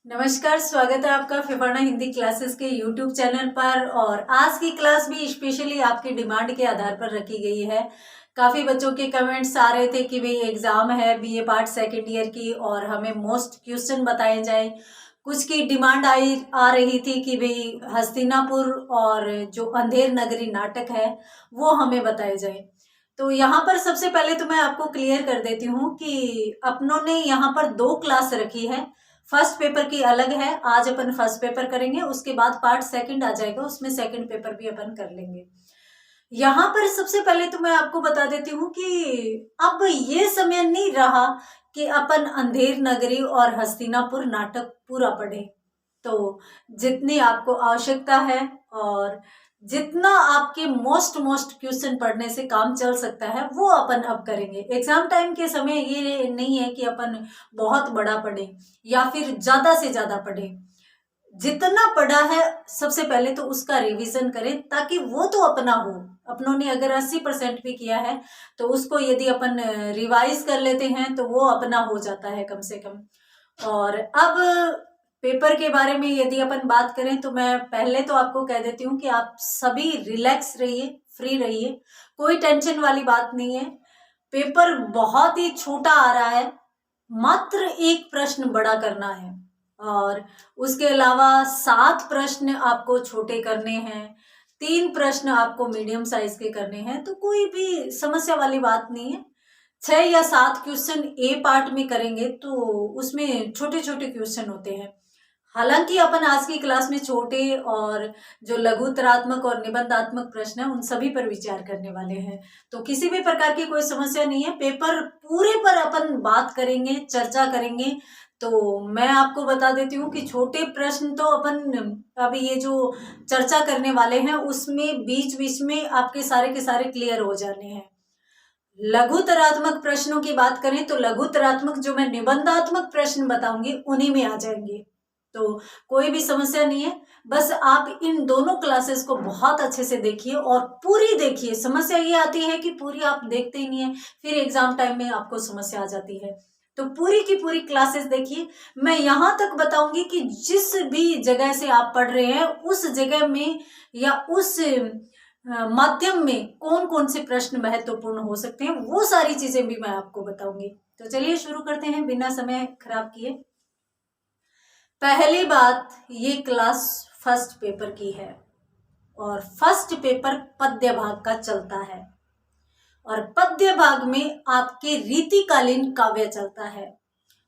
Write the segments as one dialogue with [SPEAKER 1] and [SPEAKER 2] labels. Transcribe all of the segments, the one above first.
[SPEAKER 1] नमस्कार, स्वागत है आपका फिफाना हिंदी क्लासेस के यूट्यूब चैनल पर। और आज की क्लास भी स्पेशली आपकी डिमांड के आधार पर रखी गई है। काफ़ी बच्चों के कमेंट्स आ रहे थे कि भाई एग्ज़ाम है बीए पार्ट सेकेंड ईयर की और हमें मोस्ट क्वेश्चन बताए जाए। कुछ की डिमांड आ रही थी कि भाई हस्तिनापुर और जो अंधेर नगरी नाटक है वो हमें बताए जाए। तो यहाँ पर सबसे पहले तो मैं आपको क्लियर कर देती हूँ कि अपनों ने यहाँ पर 2 क्लास रखी है। फर्स्ट पेपर की अलग है, आज अपन फर्स्ट पेपर करेंगे, उसके बाद पार्ट सेकंड आ जाएगा, उसमें सेकंड पेपर भी अपन कर लेंगे। यहाँ पर सबसे पहले तो मैं आपको बता देती हूँ कि अब ये समय नहीं रहा कि अपन अंधेर नगरी और हस्तिनापुर नाटक पूरा पढ़े। तो जितनी आपको आवश्यकता है और जितना आपके मोस्ट क्वेश्चन पढ़ने से काम चल सकता है वो अपन अब करेंगे। एग्जाम टाइम के समय ये नहीं है कि अपन बहुत बड़ा पढ़े या फिर ज्यादा से ज्यादा पढ़े। जितना पढ़ा है सबसे पहले तो उसका रिवीजन करें ताकि वो तो अपना हो। अपनों ने अगर 80% भी किया है तो उसको यदि अपन रिवाइज कर लेते हैं तो वो अपना हो जाता है कम से कम। और अब पेपर के बारे में यदि अपन बात करें तो मैं पहले तो आपको कह देती हूँ कि आप सभी रिलैक्स रहिए, फ्री रहिए, कोई टेंशन वाली बात नहीं है। पेपर बहुत ही छोटा आ रहा है, मात्र एक प्रश्न बड़ा करना है और उसके अलावा 7 प्रश्न आपको छोटे करने हैं, 3 प्रश्न आपको मीडियम साइज के करने हैं। तो कोई भी समस्या वाली बात नहीं है। 6 या 7 क्वेश्चन ए पार्ट में करेंगे तो उसमें छोटे छोटे क्वेश्चन होते हैं। हालांकि अपन आज की क्लास में छोटे और जो लघुतरात्मक और निबंधात्मक प्रश्न है उन सभी पर विचार करने वाले हैं। तो किसी भी प्रकार की कोई समस्या नहीं है। पेपर पूरे पर अपन बात करेंगे, चर्चा करेंगे। तो मैं आपको बता देती हूँ कि छोटे प्रश्न तो अपन अभी ये जो चर्चा करने वाले हैं उसमें बीच बीच में आपके सारे के सारे क्लियर हो जाने हैं। लघुतरात्मक प्रश्नों की बात करें तो लघुतरात्मक जो मैं निबंधात्मक प्रश्न बताऊंगी उन्हीं में आ जाएंगे। तो कोई भी समस्या नहीं है। बस आप इन दोनों क्लासेस को बहुत अच्छे से देखिए और पूरी देखिए। समस्या ये आती है कि पूरी आप देखते ही नहीं है, फिर एग्जाम टाइम में आपको समस्या आ जाती है। तो पूरी की पूरी क्लासेस देखिए। मैं यहाँ तक बताऊंगी कि जिस भी जगह से आप पढ़ रहे हैं उस जगह में या उस माध्यम में कौन कौन से प्रश्न महत्वपूर्ण हो सकते हैं वो सारी चीजें भी मैं आपको बताऊंगी। तो चलिए शुरू करते हैं बिना समय खराब किए। पहली बात, ये क्लास फर्स्ट पेपर की है और फर्स्ट पेपर पद्य भाग का चलता है और पद्य भाग में आपके रीतिकालीन काव्य चलता है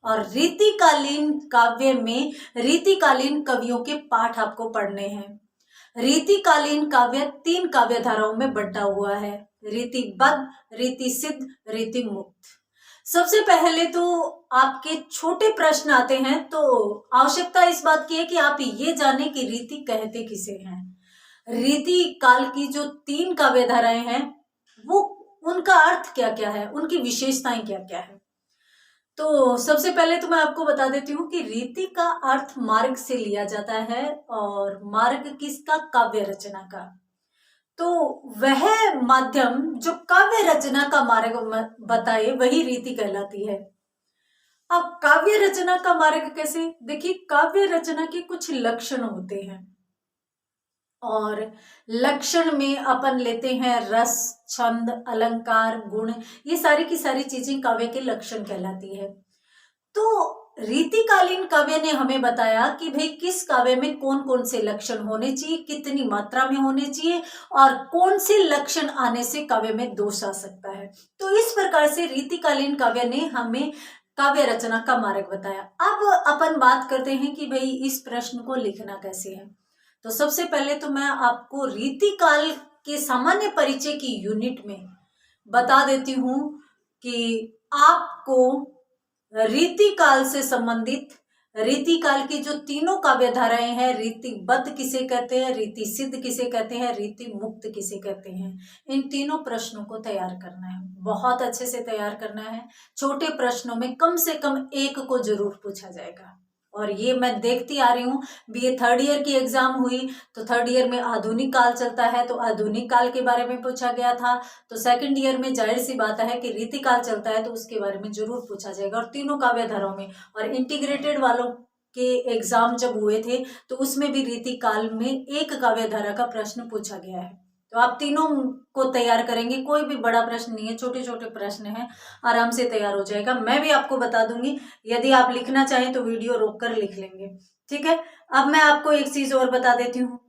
[SPEAKER 1] और रीतिकालीन काव्य में रीतिकालीन कवियों के पाठ आपको पढ़ने हैं। रीतिकालीन काव्य 3 काव्य धाराओं में बंटा हुआ है, रीतिबद्ध, रीति सिद्ध, रीति मुक्त। सबसे पहले तो आपके छोटे प्रश्न आते हैं तो आवश्यकता इस बात की है कि आप ये जाने कि रीति कहते किसे हैं। रीति काल की जो 3 काव्य धाराएं हैं वो उनका अर्थ क्या क्या है, उनकी विशेषताएं क्या क्या है। तो सबसे पहले तो मैं आपको बता देती हूँ कि रीति का अर्थ मार्ग से लिया जाता है और मार्ग किसका, काव्य रचना का। तो वह माध्यम जो काव्य रचना का मार्ग बताए वही रीति कहलाती है। अब काव्य रचना का मार्ग कैसे, देखिए काव्य रचना के कुछ लक्षण होते हैं और लक्षण में अपन लेते हैं रस, छंद, अलंकार, गुण, ये सारी की सारी चीजें काव्य के लक्षण कहलाती है। तो रीतिकालीन काव्य ने हमें बताया कि भाई किस काव्य में कौन कौन से लक्षण होने चाहिए, कितनी मात्रा में होने चाहिए और कौन से लक्षण आने से काव्य में दोष आ सकता है। तो इस प्रकार से रीतिकालीन काव्य ने हमें काव्य रचना का मार्ग बताया। अब अपन बात करते हैं कि भाई इस प्रश्न को लिखना कैसे है। तो सबसे पहले तो मैं आपको रीतिकाल के सामान्य परिचय की यूनिट में बता देती हूं कि आपको रीतिकाल से संबंधित रीतिकाल की जो 3 काव्य धाराएं हैं, रीतिबद्ध किसे कहते हैं, रीति सिद्ध किसे कहते हैं, रीति मुक्त किसे कहते हैं, इन तीनों प्रश्नों को तैयार करना है। बहुत अच्छे से तैयार करना है। छोटे प्रश्नों में कम से कम एक को जरूर पूछा जाएगा और ये मैं देखती आ रही हूँ। बीए थर्ड ईयर की एग्जाम हुई तो थर्ड ईयर में आधुनिक काल चलता है तो आधुनिक काल के बारे में पूछा गया था। तो सेकंड ईयर में जाहिर सी बात है कि रीतिकाल चलता है तो उसके बारे में जरूर पूछा जाएगा और 3 काव्य धाराओं में। और इंटीग्रेटेड वालों के एग्जाम जब हुए थे तो उसमें भी रीति काल में एक काव्य धारा का प्रश्न पूछा गया है। तो आप तीनों को तैयार करेंगे, कोई भी बड़ा प्रश्न नहीं है, छोटे छोटे प्रश्न हैं, आराम से तैयार हो जाएगा। मैं भी आपको बता दूंगी, यदि आप लिखना चाहें तो वीडियो रोक कर लिख लेंगे, ठीक है। अब मैं आपको एक चीज और बता देती हूँ,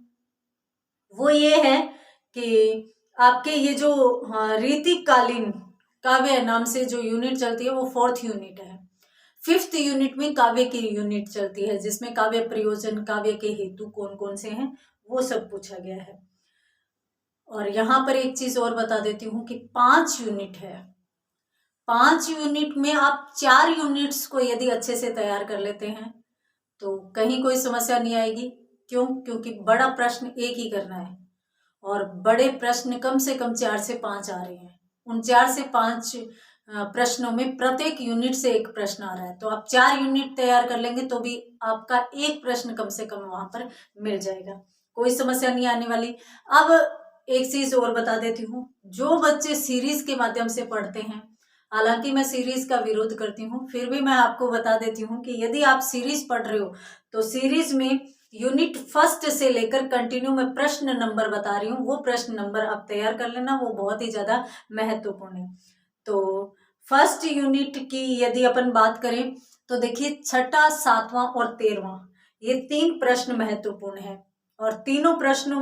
[SPEAKER 1] वो ये है कि आपके ये जो रीतिकालीन काव्य नाम से जो यूनिट चलती है वो 4th यूनिट है। 5th यूनिट में काव्य की यूनिट चलती है, जिसमें काव्य प्रयोजन, काव्य के हेतु कौन कौन से हैं, वो सब पूछा गया है। और यहाँ पर एक चीज और बता देती हूँ कि 5 यूनिट है। 5 यूनिट में आप 4 यूनिट्स को यदि अच्छे से तैयार कर लेते हैं तो कहीं कोई समस्या नहीं आएगी। क्यों? क्योंकि बड़ा प्रश्न एक ही करना है और बड़े प्रश्न कम से कम 4 से 5 आ रहे हैं। उन 4 से 5 प्रश्नों में प्रत्येक यूनिट से एक प्रश्न आ रहा है, तो आप 4 यूनिट तैयार कर लेंगे तो भी आपका एक प्रश्न कम से कम वहां पर मिल जाएगा, कोई समस्या नहीं आने वाली। अब एक चीज और बता देती हूँ, जो बच्चे सीरीज के माध्यम से पढ़ते हैं, हालांकि मैं सीरीज का विरोध करती हूँ, फिर भी मैं आपको बता देती हूँ कि यदि आप सीरीज पढ़ रहे हो तो सीरीज में यूनिट 1 से लेकर कंटिन्यू में प्रश्न नंबर बता रही हूँ, वो प्रश्न नंबर आप तैयार कर लेना, वो बहुत ही ज्यादा महत्वपूर्ण है। तो 1st यूनिट की यदि अपन बात करें तो देखिए 6ठा, 7वां और 13वां ये 3 प्रश्न महत्वपूर्ण है। और तीनों प्रश्नों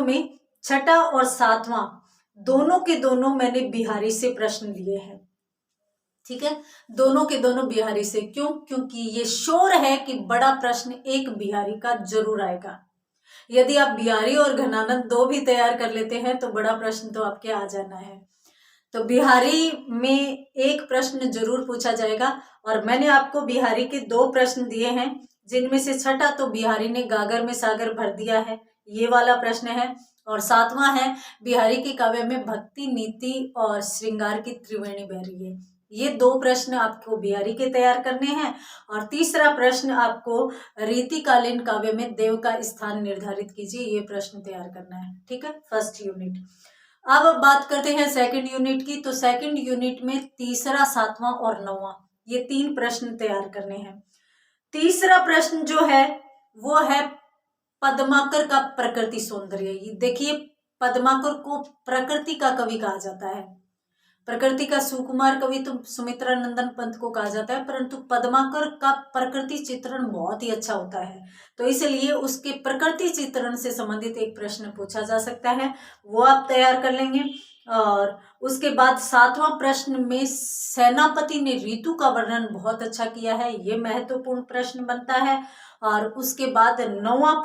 [SPEAKER 1] में 6ठा और 7वां दोनों के दोनों मैंने बिहारी से प्रश्न लिए हैं, ठीक है, दोनों के दोनों बिहारी से। क्यों? क्योंकि ये श्योर है कि बड़ा प्रश्न एक बिहारी का जरूर आएगा। यदि आप बिहारी और घनानंद 2 भी तैयार कर लेते हैं तो बड़ा प्रश्न तो आपके आ जाना है। तो बिहारी में एक प्रश्न जरूर पूछा जाएगा और मैंने आपको बिहारी के 2 प्रश्न दिए हैं, जिनमें से 6ठा तो बिहारी ने गागर में सागर भर दिया है, ये वाला प्रश्न है। और 7वां है बिहारी के काव्य में भक्ति, नीति और श्रृंगार की त्रिवेणी बह रही है। ये 2 प्रश्न आपको बिहारी के तैयार करने हैं। और तीसरा प्रश्न आपको रीतिकालीन काव्य में देव का स्थान निर्धारित कीजिए, ये प्रश्न तैयार करना है, ठीक है, 1st यूनिट। अब बात करते हैं 2nd यूनिट की। तो 2nd यूनिट में तीसरा, 7वां और 9वां ये 3 प्रश्न तैयार करने हैं। तीसरा प्रश्न जो है वो है पद्माकर का प्रकृति सौंदर्य। ये देखिए, पद्माकर को प्रकृति का कवि कहा जाता है, प्रकृति का सुकुमार कवि तो सुमित्रा नंदन पंत को कहा जाता है, परंतु पद्माकर का प्रकृति चित्रण बहुत ही अच्छा होता है, तो इसलिए उसके प्रकृति चित्रण से संबंधित एक प्रश्न पूछा जा सकता है, वो आप तैयार कर लेंगे। और उसके बाद 7वां प्रश्न में सेनापति ने ऋतु का वर्णन बहुत अच्छा किया है, ये महत्वपूर्ण प्रश्न बनता है। और उसके बाद 9वां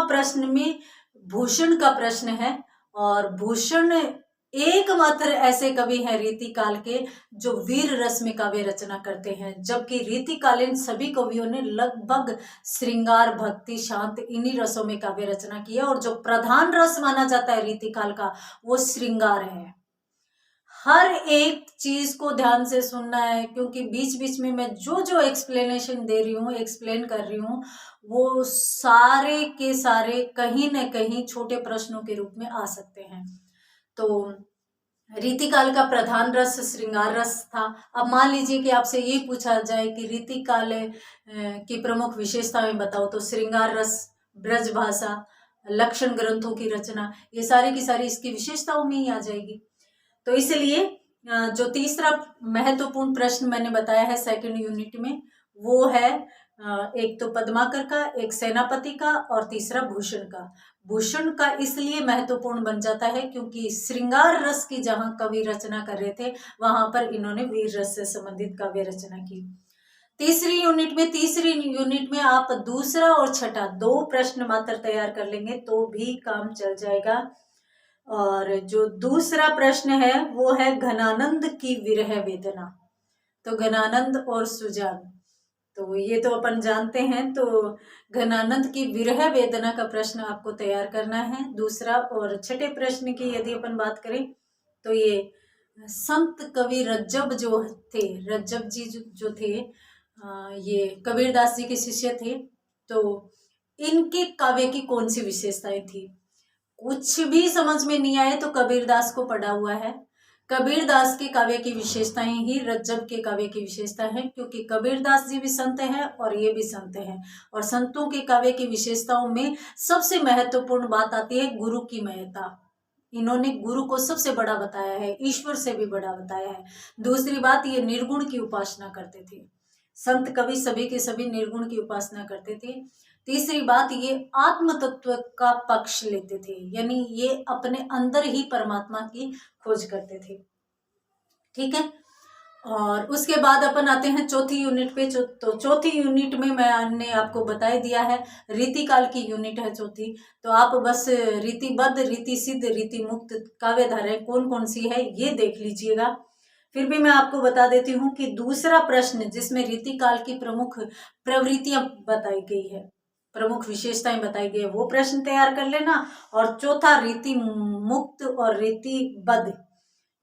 [SPEAKER 1] प्रश्न में भूषण का प्रश्न है। और भूषण एकमात्र ऐसे कवि हैं रीतिकाल के जो वीर रस में काव्य रचना करते हैं, जबकि रीतिकालीन सभी कवियों ने लगभग श्रृंगार, भक्ति, शांत इन्हीं रसों में काव्य रचना की है। और जो प्रधान रस माना जाता है रीतिकाल का वो श्रृंगार है। हर एक चीज को ध्यान से सुनना है, क्योंकि बीच बीच में मैं जो जो एक्सप्लेनेशन दे रही हूँ, एक्सप्लेन कर रही हूँ, वो सारे के सारे कहीं न कहीं छोटे प्रश्नों के रूप में आ सकते हैं। तो रीतिकाल का प्रधान रस श्रृंगार रस था। अब मान लीजिए कि आपसे ये पूछा जाए कि रीतिकाल की प्रमुख विशेषताएं बताओ, तो श्रृंगार रस, ब्रज भाषा, लक्षण ग्रंथों की रचना, ये सारी की सारी इसकी विशेषताओं में ही आ जाएगी। तो इसलिए जो तीसरा महत्वपूर्ण प्रश्न मैंने बताया है 2nd यूनिट में, वो है एक तो पद्माकर का, एक सेनापति का और तीसरा भूषण का। भूषण का इसलिए महत्वपूर्ण बन जाता है क्योंकि श्रृंगार रस की जहां कवि रचना कर रहे थे वहां पर इन्होंने वीर रस से संबंधित काव्य रचना की। तीसरी यूनिट में आप दूसरा और छठा 2 प्रश्न मात्र तैयार कर लेंगे तो भी काम चल जाएगा। और जो दूसरा प्रश्न है वो है घनानंद की विरह वेदना। तो घनानंद और सुजान, तो ये तो अपन जानते हैं। तो घनानंद की विरह वेदना का प्रश्न आपको तैयार करना है दूसरा। और छठे प्रश्न की यदि अपन बात करें तो ये संत कवि रज्जब जो थे, रज्जब जी जो थे, ये कबीरदास जी के शिष्य थे, तो इनके काव्य की कौन सी विशेषताएं थी। कुछ भी समझ में नहीं आए तो कबीरदास को पढ़ा हुआ है, कबीरदास के काव्य की विशेषताएं ही रज्जब के काव्य की विशेषता है, क्योंकि कबीरदास जी भी संत हैं और ये भी संत हैं। और संतों के काव्य की विशेषताओं में सबसे महत्वपूर्ण बात आती है गुरु की महत्ता। इन्होंने गुरु को सबसे बड़ा बताया है, ईश्वर से भी बड़ा बताया है। दूसरी बात, ये निर्गुण की उपासना करते थे। संत कवि सभी के सभी निर्गुण की उपासना करते थे। तीसरी बात, ये आत्म तत्व का पक्ष लेते थे, यानी ये अपने अंदर ही परमात्मा की खोज करते थे। ठीक है, और उसके बाद अपन आते हैं चौथी यूनिट पे। तो चौथी यूनिट में मैंने आपको बता ही दिया है, रीतिकाल की यूनिट है चौथी। तो आप बस रीतिबद्ध, रीति सिद्ध, रीति मुक्त काव्य धाराएं कौन कौन सी है ये देख लीजिएगा। फिर भी मैं आपको बता देती हूँ कि दूसरा प्रश्न जिसमें रीतिकाल की प्रमुख प्रवृत्तियां बताई गई है, प्रमुख विशेषताएं बताई गई है, वो प्रश्न तैयार कर लेना। और चौथा रीति मुक्त और रीतिबद्ध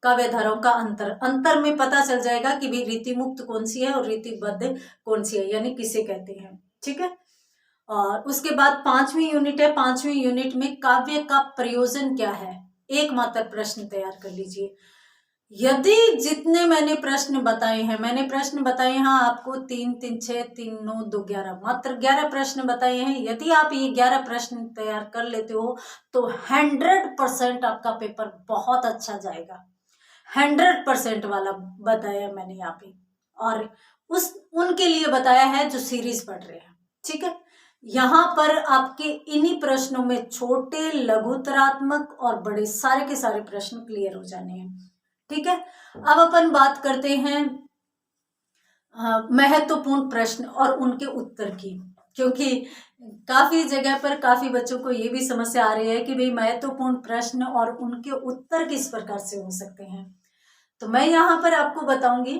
[SPEAKER 1] काव्य धाराओं का अंतर में पता चल जाएगा कि भाई रीति मुक्त कौन सी है और रीतिबद्ध कौन सी है, यानी किसे कहते हैं। ठीक है, और उसके बाद पांचवी यूनिट है। पांचवी यूनिट में काव्य का प्रयोजन क्या है, एकमात्र प्रश्न तैयार कर लीजिए। यदि जितने मैंने प्रश्न बताए हैं, मैंने प्रश्न बताए हैं आपको 3 3 6 3 9 2 11, मात्र 11 प्रश्न बताए हैं। यदि आप ये 11 प्रश्न तैयार कर लेते हो तो 100% आपका पेपर बहुत अच्छा जाएगा। 100% वाला बताया मैंने यहाँ पे, और उनके लिए बताया है जो सीरीज पढ़ रहे हैं। ठीक है, यहाँ पर आपके इन्हीं प्रश्नों में छोटे, लघुतरात्मक और बड़े सारे के सारे प्रश्न क्लियर हो जाने हैं। ठीक है, अब अपन बात करते हैं महत्वपूर्ण प्रश्न और उनके उत्तर की, क्योंकि काफी जगह पर काफी बच्चों को ये भी समस्या आ रही है कि भाई महत्वपूर्ण प्रश्न और उनके उत्तर किस प्रकार से हो सकते हैं। तो मैं यहाँ पर आपको बताऊंगी।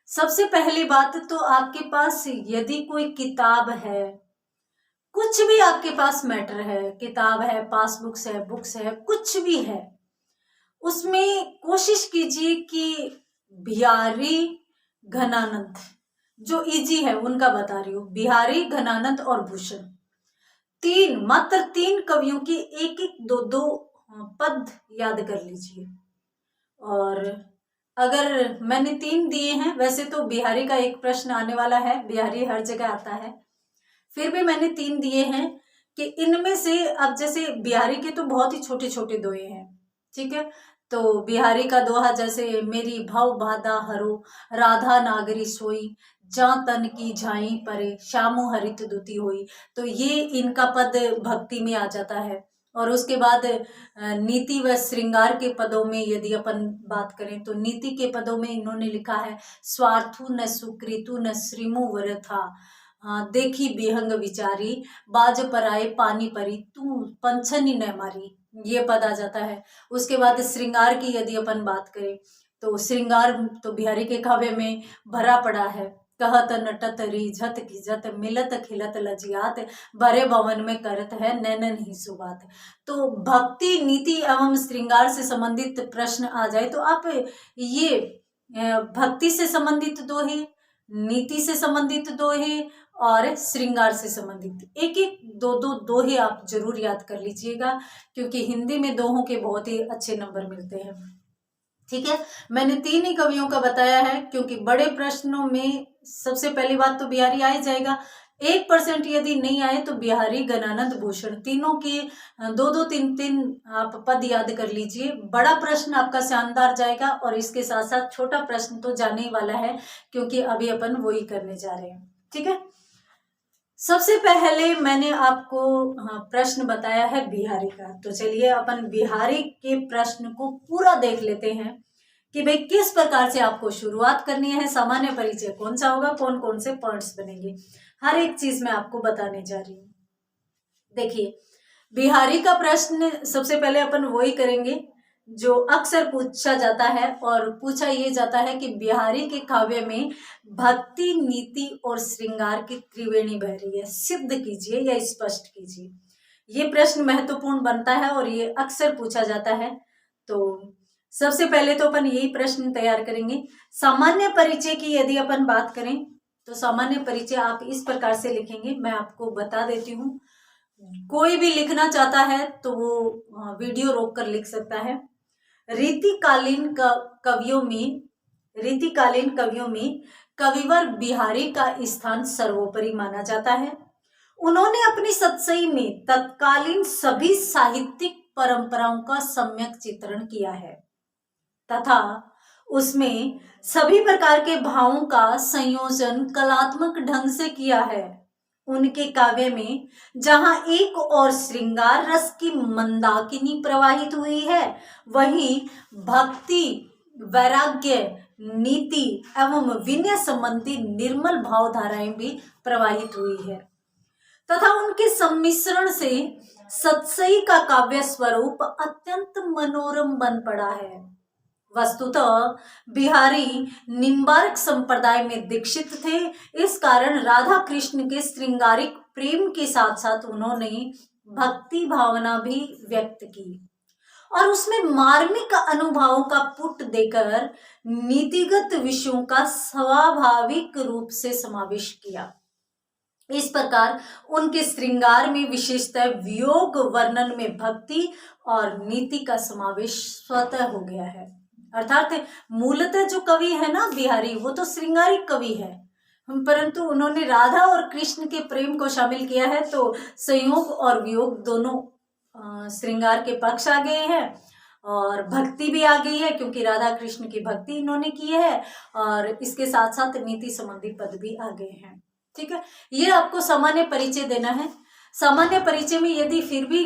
[SPEAKER 1] सबसे पहली बात तो आपके पास यदि कोई किताब है, कुछ भी आपके पास मैटर है, किताब है, पासबुक्स है, बुक्स है, कुछ भी है, उसमें कोशिश कीजिए कि बिहारी घनानंद, जो इजी है उनका बता रही हूँ, बिहारी घनानंद और भूषण, मात्र 3 कवियों की एक एक दो दो पद याद कर लीजिए। और अगर मैंने 3 दिए हैं, वैसे तो बिहारी का एक प्रश्न आने वाला है, बिहारी हर जगह आता है, फिर भी मैंने 3 दिए हैं कि इनमें से अब जैसे बिहारी के तो बहुत ही छोटे छोटे दोहे हैं। ठीक है, तो बिहारी का दोहा जैसे मेरी भव बाधा हरो, राधा नागरी सोई, जा तन की झाई परे, श्यामो हरित दुती होई, तो ये इनका पद भक्ति में आ जाता है। और उसके बाद नीति व श्रृंगार के पदों में यदि अपन बात करें तो नीति के पदों में इन्होंने लिखा है, स्वार्थु न सुकृतु न श्रीमु वरथा, देखी बेहंग विचारी, बाज पराए पानी परी, तू पंछनी न मारी, ये पद आ जाता है। उसके बाद श्रृंगार की यदि अपन बात करें तो श्रृंगार तो बिहारी के काव्य में भरा पड़ा है, कहत नटत रिझत खिजत, मिलत खिलत लजियात, भरे भवन में करत है नैनन ही सुबात। तो भक्ति, नीति एवं श्रृंगार से संबंधित प्रश्न आ जाए तो आप ये भक्ति से संबंधित दोहे, नीति से संबंधित दोहे और श्रृंगार से संबंधित एक एक दो दो दोहे आप जरूर याद कर लीजिएगा, क्योंकि हिंदी में दोहों के बहुत ही अच्छे नंबर मिलते हैं। ठीक है, मैंने 3 ही कवियों का बताया है, क्योंकि बड़े प्रश्नों में सबसे पहली बात तो बिहारी आ ही जाएगा। 1% यदि नहीं आए तो बिहारी, घनानंद, भूषण, तीनों के 2-2 3-3 आप पद याद कर लीजिए। बड़ा प्रश्न आपका शानदार जाएगा, और इसके साथ साथ छोटा प्रश्न तो जाने ही वाला है, क्योंकि अभी अपन वही करने जा रहे हैं। ठीक है, सबसे पहले मैंने आपको प्रश्न बताया है बिहारी का, तो चलिए अपन बिहारी के प्रश्न को पूरा देख लेते हैं कि भाई किस प्रकार से आपको शुरुआत करनी है, सामान्य परिचय कौन सा होगा, कौन कौन से पॉइंट्स बनेंगे, हर एक चीज मैं आपको बताने जा रही हूँ। देखिए, बिहारी का प्रश्न सबसे पहले अपन वही करेंगे जो अक्सर पूछा जाता है, और पूछा ये जाता है कि बिहारी के काव्य में भक्ति, नीति और श्रृंगार की त्रिवेणी बह रही है, सिद्ध कीजिए या स्पष्ट कीजिए। ये प्रश्न महत्वपूर्ण बनता है और ये अक्सर पूछा जाता है। तो सबसे पहले तो अपन यही प्रश्न तैयार करेंगे। सामान्य परिचय की यदि अपन बात करें तो सामान्य परिचय आप इस प्रकार से लिखेंगे, मैं आपको बता देती हूँ। कोई भी लिखना चाहता है तो वो वीडियो रोक कर लिख सकता है। रीतिकालीन कवियों में कविवर बिहारी का स्थान सर्वोपरि माना जाता है। उन्होंने अपनी सतसई में तत्कालीन सभी साहित्यिक परंपराओं का सम्यक चित्रण किया है तथा उसमें सभी प्रकार के भावों का संयोजन कलात्मक ढंग से किया है। उनके काव्य में जहां एक और श्रृंगार रस की मंदाकिनी प्रवाहित हुई है, वहीं भक्ति, वैराग्य, नीति एवं विनय संबंधी निर्मल भावधाराएं भी प्रवाहित हुई है तथा उनके सम्मिश्रण से सतसई का काव्य स्वरूप अत्यंत मनोरम बन पड़ा है। वस्तुतः बिहारी निम्बार्क संप्रदाय में दीक्षित थे। इस कारण राधा कृष्ण के श्रृंगारिक प्रेम के साथ साथ उन्होंने भक्ति भावना भी व्यक्त की और उसमें मार्मिक अनुभवों का पुट देकर नीतिगत विषयों का स्वाभाविक रूप से समावेश किया। इस प्रकार उनके श्रृंगार में विशेषतः वियोग वर्णन में भक्ति और नीति का समावेश स्वतः हो गया है। अर्थात मूलतः जो कवि है ना बिहारी, वो तो श्रृंगारिक कवि है, परंतु उन्होंने राधा और कृष्ण के प्रेम को शामिल किया है, तो संयोग और वियोग दोनों श्रृंगार के पक्ष आ गए हैं और भक्ति भी आ गई है, क्योंकि राधा कृष्ण की भक्ति इन्होंने की है और इसके साथ साथ नीति संबंधी पद भी आ गए हैं। ठीक है, ये आपको सामान्य परिचय देना है। सामान्य परिचय में यदि फिर भी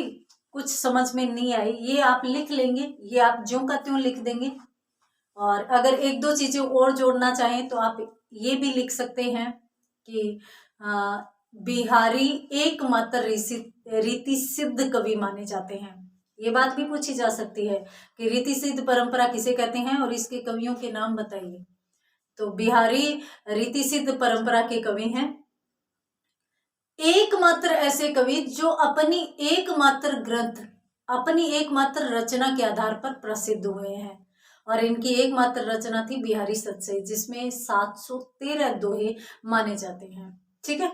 [SPEAKER 1] कुछ समझ में नहीं आई, ये आप लिख लेंगे, ये आप ज्यों का त्यों लिख देंगे और अगर एक दो चीजें और जोड़ना चाहें तो आप ये भी लिख सकते हैं कि बिहारी एकमात्र रीति सिद्ध कवि माने जाते हैं। ये बात भी पूछी जा सकती है कि रीति सिद्ध परंपरा किसे कहते हैं और इसके कवियों के नाम बताइए। तो बिहारी रीति सिद्ध परंपरा के कवि हैं, एकमात्र ऐसे कवि जो अपनी एकमात्र ग्रंथ, अपनी एकमात्र रचना के आधार पर प्रसिद्ध हुए हैं और इनकी एकमात्र रचना थी बिहारी सतसई, जिसमें 713 दोहे माने जाते हैं। ठीक है,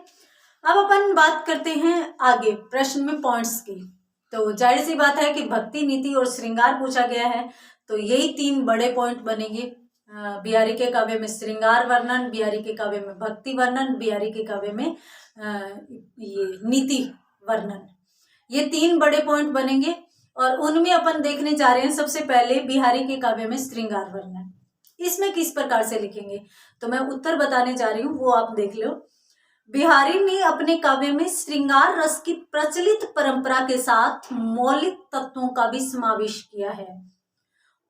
[SPEAKER 1] अब अपन बात करते हैं आगे प्रश्न में पॉइंट्स की। तो जाहिर सी बात है कि भक्ति, नीति और श्रृंगार पूछा गया है, तो यही 3 बड़े पॉइंट बनेंगे। बिहारी के काव्य में श्रृंगार वर्णन, बिहारी के काव्य में भक्ति वर्णन, बिहारी के काव्य में ये नीति वर्णन, ये 3 बड़े पॉइंट बनेंगे और उनमें अपन देखने जा रहे हैं सबसे पहले बिहारी के काव्य में श्रृंगार वर्णन। इसमें किस प्रकार से लिखेंगे तो मैं उत्तर बताने जा रही हूँ, वो आप देख लो। बिहारी ने अपने काव्य में श्रृंगार रस की प्रचलित परंपरा के साथ मौलिक तत्वों का भी समावेश किया है।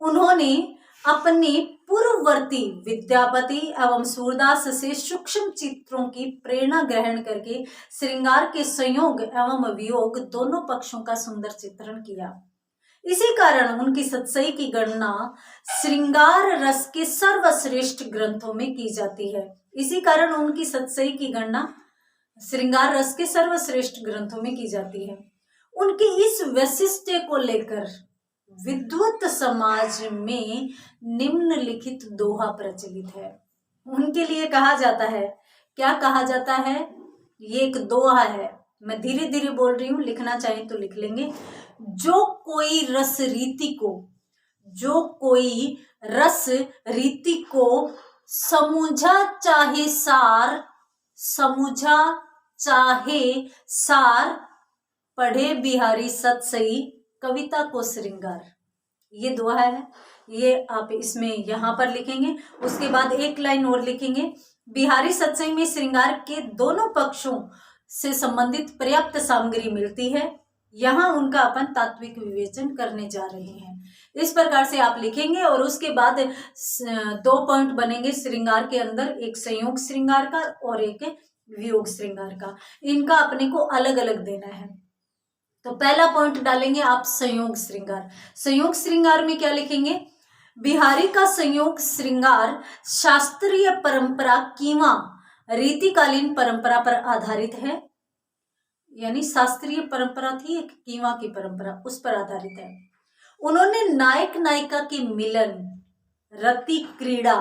[SPEAKER 1] उन्होंने अपने पूर्ववर्ती विद्यापति एवं सूरदास से सूक्ष्म चित्रों की प्रेरणा ग्रहण करके श्रृंगार के संयोग एवं वियोग दोनों पक्षों का सुंदर चित्रण किया। इसी कारण उनकी सतसई की गणना श्रृंगार रस के सर्वश्रेष्ठ ग्रंथों में की जाती है। इसी कारण उनकी सतसई की गणना श्रृंगार रस के सर्वश्रेष्ठ ग्रंथों में की जाती है। उनकी इस वैशिष्ट्य को लेकर विद्वत समाज में निम्नलिखित दोहा प्रचलित है। उनके लिए कहा जाता है, क्या कहा जाता है, ये एक दोहा है, मैं धीरे धीरे बोल रही हूं, लिखना चाहें तो लिख लेंगे। जो कोई रस रीति को समझा चाहे सार पढ़े बिहारी सतसई कविता को श्रृंगार। ये दोहा है, ये आप इसमें यहाँ पर लिखेंगे। उसके बाद एक लाइन और लिखेंगे, बिहारी सतसई में श्रृंगार के दोनों पक्षों से संबंधित पर्याप्त सामग्री मिलती है, यहाँ उनका अपन तात्विक विवेचन करने जा रहे हैं। इस प्रकार से आप लिखेंगे और उसके बाद 2 पॉइंट बनेंगे श्रृंगार के अंदर, एक संयोग श्रृंगार का और एक वियोग श्रृंगार का। इनका अपने को अलग अलग देना है। तो पहला पॉइंट डालेंगे आप संयोग श्रृंगार। संयोग श्रृंगार में क्या लिखेंगे, बिहारी का संयोग श्रृंगार शास्त्रीय परंपरा कीवा रीतिकालीन परंपरा पर आधारित है, यानी शास्त्रीय परंपरा थी एक कीवा की परंपरा, उस पर आधारित है। उन्होंने नायक नायिका के मिलन, रति क्रीड़ा,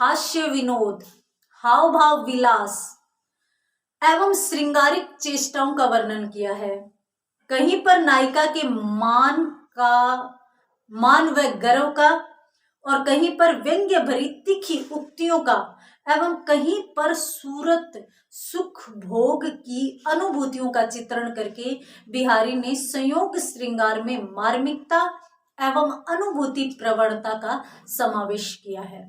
[SPEAKER 1] हास्य विनोद, हाव भाव विलास एवं श्रृंगारिक चेष्टाओं का वर्णन किया है। कहीं पर नायिका के मान का मान व गर्व का, और कहीं पर व्यंग्य भरी तीखी उक्तियों का, एवं कहीं पर सूरत सुख भोग की अनुभूतियों का चित्रण करके बिहारी ने संयोग श्रृंगार में मार्मिकता एवं अनुभूति प्रवणता का समावेश किया है।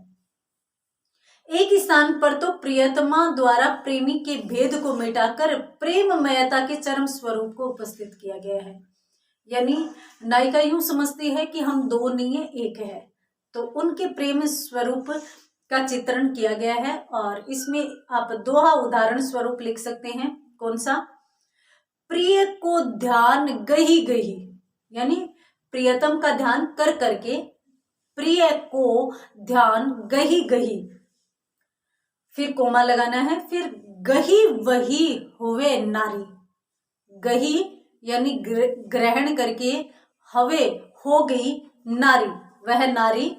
[SPEAKER 1] एक स्थान पर तो प्रियतमा द्वारा प्रेमी के भेद को मिटाकर प्रेममयता के चरम स्वरूप को उपस्थित किया गया है। यानी नायिका यूं समझती है कि हम दो नहीं है, एक है, तो उनके प्रेम स्वरूप का चित्रण किया गया है। और इसमें आप दोहा उदाहरण स्वरूप लिख सकते हैं। कौन सा? प्रिय को ध्यान गही गही, यानी प्रियतम का ध्यान कर करके प्रिय को ध्यान गही गही, फिर कोमा लगाना है, फिर गही वही हुए नारी। गही यानी ग्रहण करके, हवे हो गई नारी, वह नारी।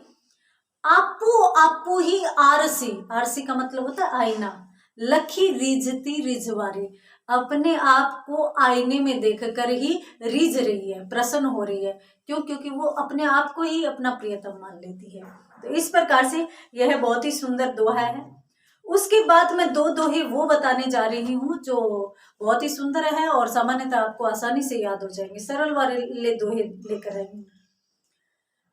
[SPEAKER 1] आपू आपू ही आरसी, आरसी का मतलब होता है आईना। लखी रिझती रिझवारी, अपने आप को आईने में देखकर ही रिझ रही है, प्रसन्न हो रही है। क्यों? क्योंकि वो अपने आप को ही अपना प्रियतम मान लेती है। तो इस प्रकार से यह बहुत ही सुंदर दोहा है। उसके बाद मैं दो दोहे वो बताने जा रही हूँ जो बहुत ही सुंदर है और सामान्यतः आपको आसानी से याद हो जाएंगे। सरल वाले दोहे लेकर आएंगे।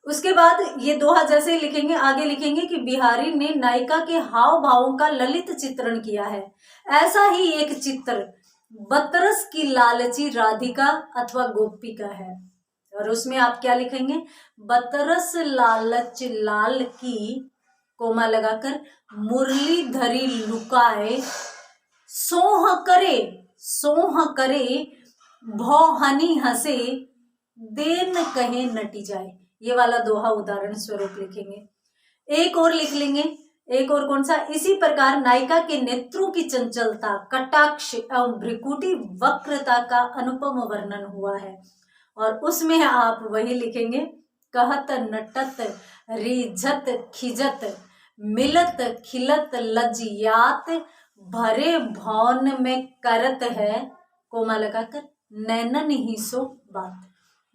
[SPEAKER 1] उसके बाद ये दोहा जैसे लिखेंगे, आगे लिखेंगे कि बिहारी ने नायिका के हाव भावों का ललित चित्रण किया है। ऐसा ही एक चित्र बतरस की लालची राधिका अथवा गोपी का है। और उसमें आप क्या लिखेंगे? बतरस लालच लाल की, कोमा लगाकर, मुरली धरी लुकाए, सोह करे भौहनी हंसे, देन कहे नटी जाए। ये वाला दोहा उदाहरण स्वरूप लिखेंगे। एक और लिख लेंगे, एक और कौन सा? इसी प्रकार नायिका के नेत्रों की चंचलता, कटाक्ष एवं भ्रिकुटी वक्रता का अनुपम वर्णन हुआ है। और उसमें आप वही लिखेंगे, कहत नटत रिझत खिजत, मिलत खिलत लजियात, भरे भौन में करत है, कोमा लगाकर, नैनन ही सो बात।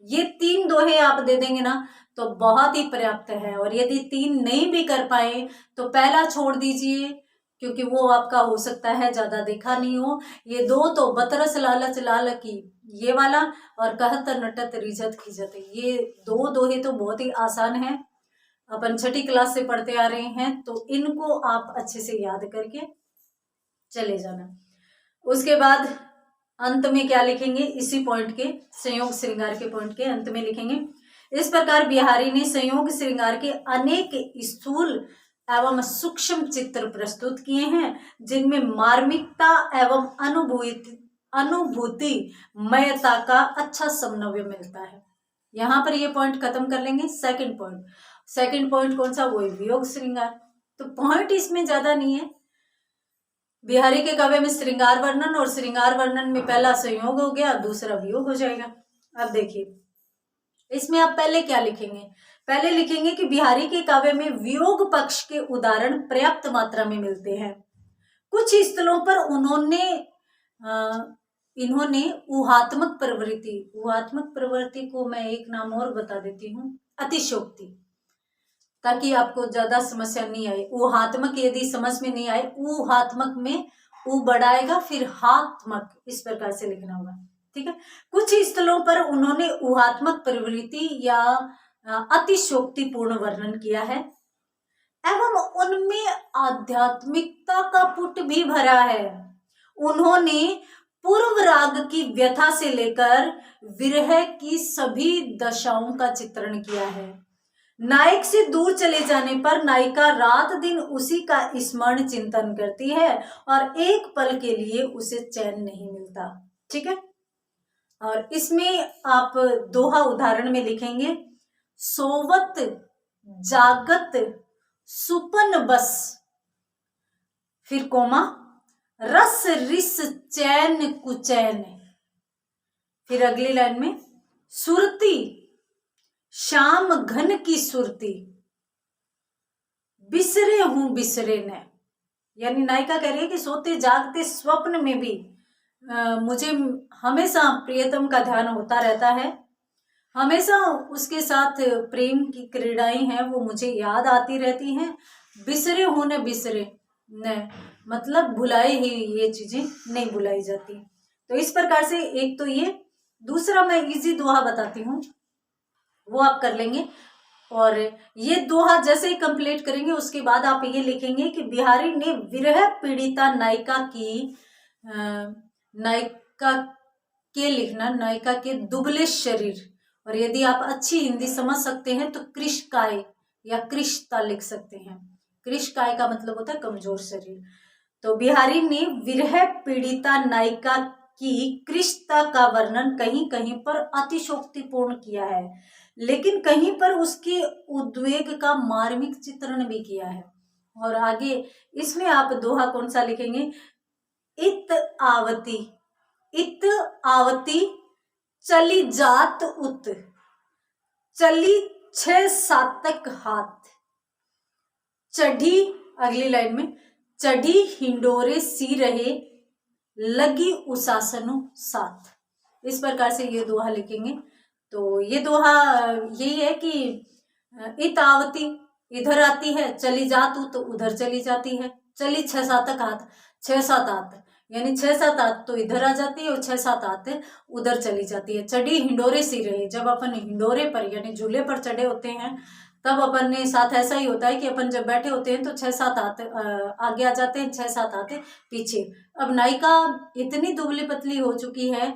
[SPEAKER 1] ये 3 दोहे आप दे देंगे ना तो बहुत ही पर्याप्त है। और यदि 3 नहीं भी कर पाए तो पहला छोड़ दीजिए, क्योंकि वो आपका हो सकता है ज्यादा देखा नहीं हो। ये 2 तो बतरस लालच लाल की, ये वाला, और कहत नटत रिझत खिजत, ये 2 दोहे तो बहुत ही आसान है। अपन 6ठी क्लास से पढ़ते आ रहे हैं, तो इनको आप अच्छे से याद करके चले जाना। उसके बाद अंत में क्या लिखेंगे? इसी पॉइंट के, संयोग श्रृंगार के पॉइंट के अंत में लिखेंगे, इस प्रकार बिहारी ने संयोग श्रृंगार के अनेक स्थूल एवं सूक्ष्म चित्र प्रस्तुत किए हैं, जिनमें मार्मिकता एवं अनुभूति मयता का अच्छा समन्वय मिलता है। यहां पर ये पॉइंट खत्म कर लेंगे। सेकंड पॉइंट कौन सा? वो वियोग श्रृंगार। तो पॉइंट इसमें ज्यादा नहीं है। बिहारी के काव्य में श्रृंगार वर्णन, और श्रृंगार वर्णन में पहला संयोग हो गया, दूसरा वियोग हो जाएगा। अब देखिए इसमें आप पहले क्या लिखेंगे? पहले लिखेंगे कि बिहारी के काव्य में वियोग पक्ष के उदाहरण पर्याप्त मात्रा में मिलते हैं। कुछ स्थलों पर इन्होंने ऊहात्मक प्रवृत्ति को मैं एक नाम और बता देती हूँ, अतिशोक्ति, ताकि आपको ज्यादा समस्या नहीं आए। ऊहात्मक यदि समझ में नहीं आए, ऊहात्मक में ऊ बढ़ाएगा, फिर हात्मक, इस प्रकार से लिखना होगा, ठीक है। कुछ स्थलों पर उन्होंने ऊहात्मक प्रवृत्ति या अतिशोक्तिपूर्ण वर्णन किया है, एवं उनमें आध्यात्मिकता का पुट भी भरा है। उन्होंने पूर्व राग की व्यथा से लेकर विरह की सभी दशाओं का चित्रण किया है। नायक से दूर चले जाने पर नायिका रात दिन उसी का स्मरण चिंतन करती है और एक पल के लिए उसे चैन नहीं मिलता, ठीक है। और इसमें आप दोहा उदाहरण में लिखेंगे, सोवत जागत सुपन बस, फिर कोमा, रस रिस चैन कुचैन, फिर अगली लाइन में सुरती श्याम घन की सुरती, बिसरे हूं बिसरे न। यानी नायिका कह रही है कि सोते जागते स्वप्न में भी मुझे हमेशा प्रियतम का ध्यान होता रहता है। हमेशा उसके साथ प्रेम की क्रीड़ाएं हैं वो मुझे याद आती रहती हैं। बिसरे हो न बिसरे न, मतलब भुलाए ही ये चीजें नहीं भुलाई जाती। तो इस प्रकार से एक तो ये, दूसरा मैं इजी दोहा बताती हूँ, वो आप कर लेंगे। और ये दोहा जैसे ही कंप्लीट करेंगे उसके बाद आप ये लिखेंगे कि बिहारी ने विरह पीड़िता नायिका की नायिका के लिखना, नायिका के दुबले शरीर, और यदि आप अच्छी हिंदी समझ सकते हैं तो कृशकाय या कृशता लिख सकते हैं। कृशकाय का मतलब होता है कमजोर शरीर। तो बिहारी ने विरह पीड़िता नायिका की कृशता का वर्णन कहीं कहीं पर अतिशोक्तिपूर्ण किया है, लेकिन कहीं पर उसके उद्वेग का मार्मिक चित्रण भी किया है। और आगे इसमें आप दोहा कौन सा लिखेंगे? इत आवती, इत आवती चली जात उत, चली 6 सातक हाथ, चढ़ी, अगली लाइन में, चढ़ी हिंडोरे सी रहे, लगी उसासनु साथ। इस प्रकार से ये दोहा लिखेंगे। तो ये दोहा यही है कि इत आवती इधर आती है, चली जातू तो उधर चली जाती है, चली 6 सातक हाथ, 6 7 हाथ, यानी 6 7 हाथ तो इधर आ जाती है और 6 7 हाथ उधर चली जाती है। चढ़ी हिंडोरे सी रहे, जब अपन हिंडोरे पर यानी झूले पर चढ़े होते हैं तब अपन ने साथ ऐसा ही होता है कि अपन जब बैठे होते हैं तो 6 7 हाथ आगे आ जाते हैं, 6 7 हाथ पीछे। अब नायिका इतनी दुबली पतली हो चुकी है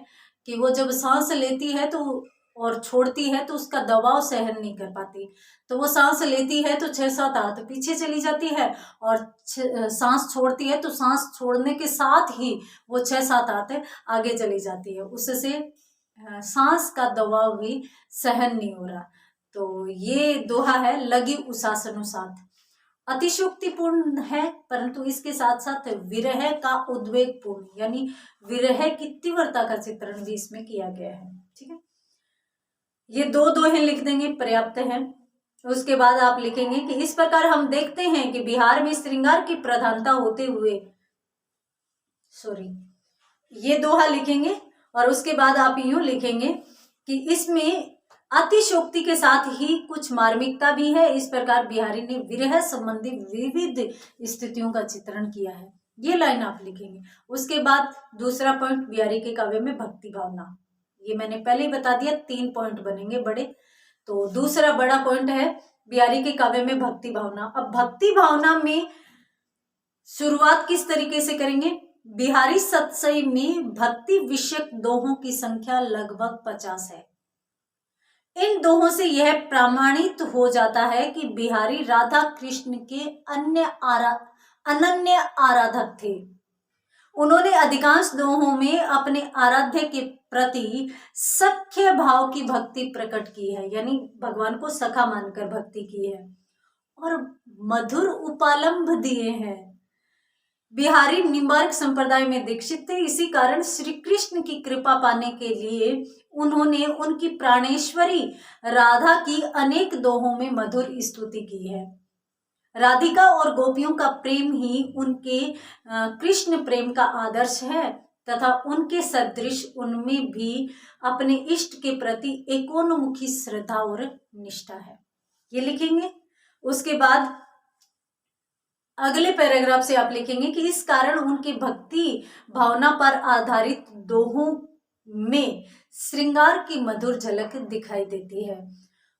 [SPEAKER 1] कि वो जब सांस लेती है तो और छोड़ती है तो उसका दबाव सहन नहीं कर पाती, तो वो सांस लेती है तो 6 7 हाथ पीछे चली जाती है, और सांस छोड़ती है तो सांस छोड़ने के साथ ही वो 6 7 हाथ आगे चली जाती है, उससे सांस का दबाव भी सहन नहीं हो रहा। तो ये दोहा है लगी उसासनु साथ, अतिशोक्तिपूर्ण है परंतु इसके साथ साथ विरह का उद्वेगपूर्ण यानी विरह की तीव्रता का चित्रण भी इसमें किया गया है। ठीक है, ये 2 दोहे लिख देंगे, पर्याप्त है। उसके बाद आप लिखेंगे कि इस प्रकार हम देखते हैं कि बिहार में श्रृंगार की प्रधानता होते हुए, सॉरी, ये दोहा लिखेंगे और उसके बाद आप यूं लिखेंगे कि इसमें अतिशोक्ति के साथ ही कुछ मार्मिकता भी है। इस प्रकार बिहारी ने विरह संबंधी विविध स्थितियों का चित्रण किया है, ये लाइन आप लिखेंगे। उसके बाद दूसरा पॉइंट, बिहारी के काव्य में भक्ति भावना, ये मैंने पहले ही बता दिया, 3 पॉइंट बनेंगे बड़े। तो दूसरा बड़ा पॉइंट है बिहारी के काव्य में भक्ति भावना। अब भक्ति भावना में शुरुआत किस तरीके से करेंगे? बिहारी सतसई में भक्ति विषयक दोहों की संख्या लगभग 50 है। इन दोहों से यह प्रमाणित हो जाता है कि बिहारी राधा कृष्ण के अनन्य आराधक थे। उन्होंने अधिकांश दोहों में अपने आराध्य के प्रति सख्य भाव की भक्ति प्रकट की है, यानी भगवान को सखा मानकर भक्ति की है और मधुर उपालंभ दिए हैं। बिहारी निम्बार्क संप्रदाय में दीक्षित थे, इसी कारण श्री कृष्ण की कृपा पाने के लिए उन्होंने उनकी प्राणेश्वरी राधा की अनेक दोहों में मधुर स्तुति की है। राधिका और गोपियों का प्रेम ही उनके कृष्ण प्रेम का आदर्श है तथा उनके सदृश उनमें भी अपने इष्ट के प्रति एकोन्मुखी श्रद्धा और निष्ठा है, ये लिखेंगे। उसके बाद अगले पैराग्राफ से आप लिखेंगे कि इस कारण उनकी भक्ति भावना पर आधारित दोहों में श्रृंगार की मधुर झलक दिखाई देती है।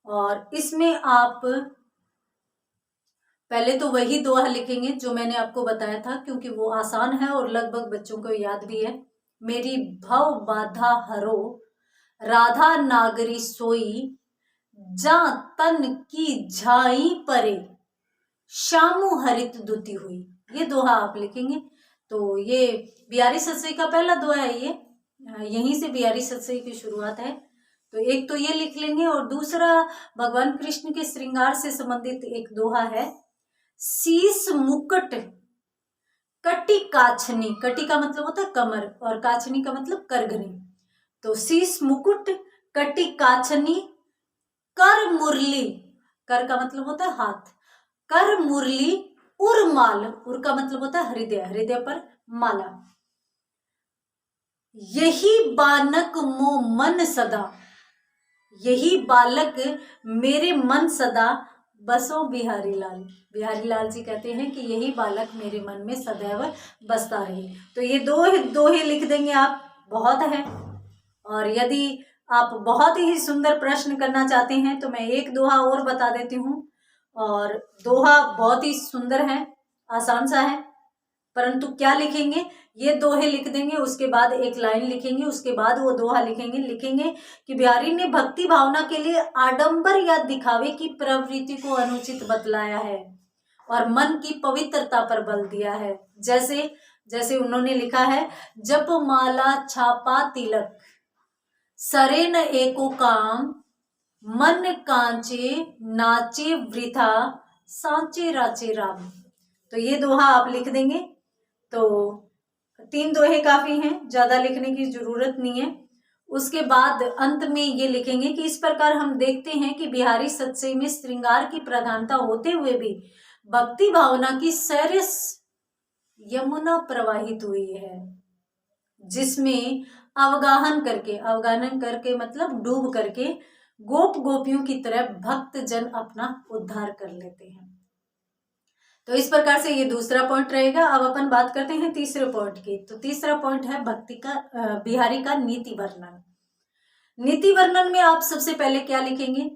[SPEAKER 1] और इसमें आप पहले तो वही दोहा लिखेंगे जो मैंने आपको बताया था, क्योंकि वो आसान है और लगभग बच्चों को याद भी है। मेरी भव बाधा हरो, राधा नागरी सोई, जा तन की झाई परे, श्यामु हरित दुती हुई, ये दोहा आप लिखेंगे। तो ये बिहारी सतसई का पहला दोहा है, ये यहीं से बिहारी सतसई की शुरुआत है। तो एक तो ये लिख लेंगे और दूसरा भगवान कृष्ण के श्रृंगार से संबंधित एक दोहा है, शीस मुकुट कटी काछनी, कटी का मतलब होता है कमर और काछनी का मतलब करघनी। तो शीस मुकुट कटी काछनी, कर मुरली, कर का मतलब होता है हाथ, कर मुरली उर्माल, उर का मतलब होता है हृदय, हृदय पर माला, यही बानक मो मन सदा, यही बालक मेरे मन सदा बसो बिहारी लाल। बिहारी लाल जी कहते हैं कि यही बालक मेरे मन में सदैव बसता रहे। तो ये दोहे लिख देंगे आप, बहुत है। और यदि आप बहुत ही सुंदर प्रश्न करना चाहते हैं तो मैं एक दोहा और बता देती हूँ। और दोहा बहुत ही सुंदर है, आसान सा है, परंतु क्या लिखेंगे, ये दोहे लिख देंगे, उसके बाद एक लाइन लिखेंगे, उसके बाद वो दोहा लिखेंगे कि बिहारी ने भक्ति भावना के लिए आडंबर या दिखावे की प्रवृत्ति को अनुचित बतलाया है और मन की पवित्रता पर बल दिया है। जैसे जैसे उन्होंने लिखा है, जप माला छापा तिलक सरे न एको काम, मन कांचे नाचे वृथा सांचे राचे राम। तो ये दोहा आप लिख देंगे। तो 3 दोहे काफी हैं, ज्यादा लिखने की जरूरत नहीं है। उसके बाद अंत में ये लिखेंगे कि इस प्रकार हम देखते हैं कि बिहारी सत्संग में श्रृंगार की प्रधानता होते हुए भी भक्ति भावना की सरस यमुना प्रवाहित हुई है, जिसमें अवगाहन करके मतलब डूब करके गोप गोपियों की तरह भक्त जन अपना उद्धार कर लेते हैं। तो इस प्रकार से ये दूसरा पॉइंट रहेगा। अब अपन बात करते हैं तीसरे पॉइंट की। तो तीसरा पॉइंट है भक्ति का बिहारी का नीति वर्णन। नीति वर्णन में आप सबसे पहले क्या लिखेंगे,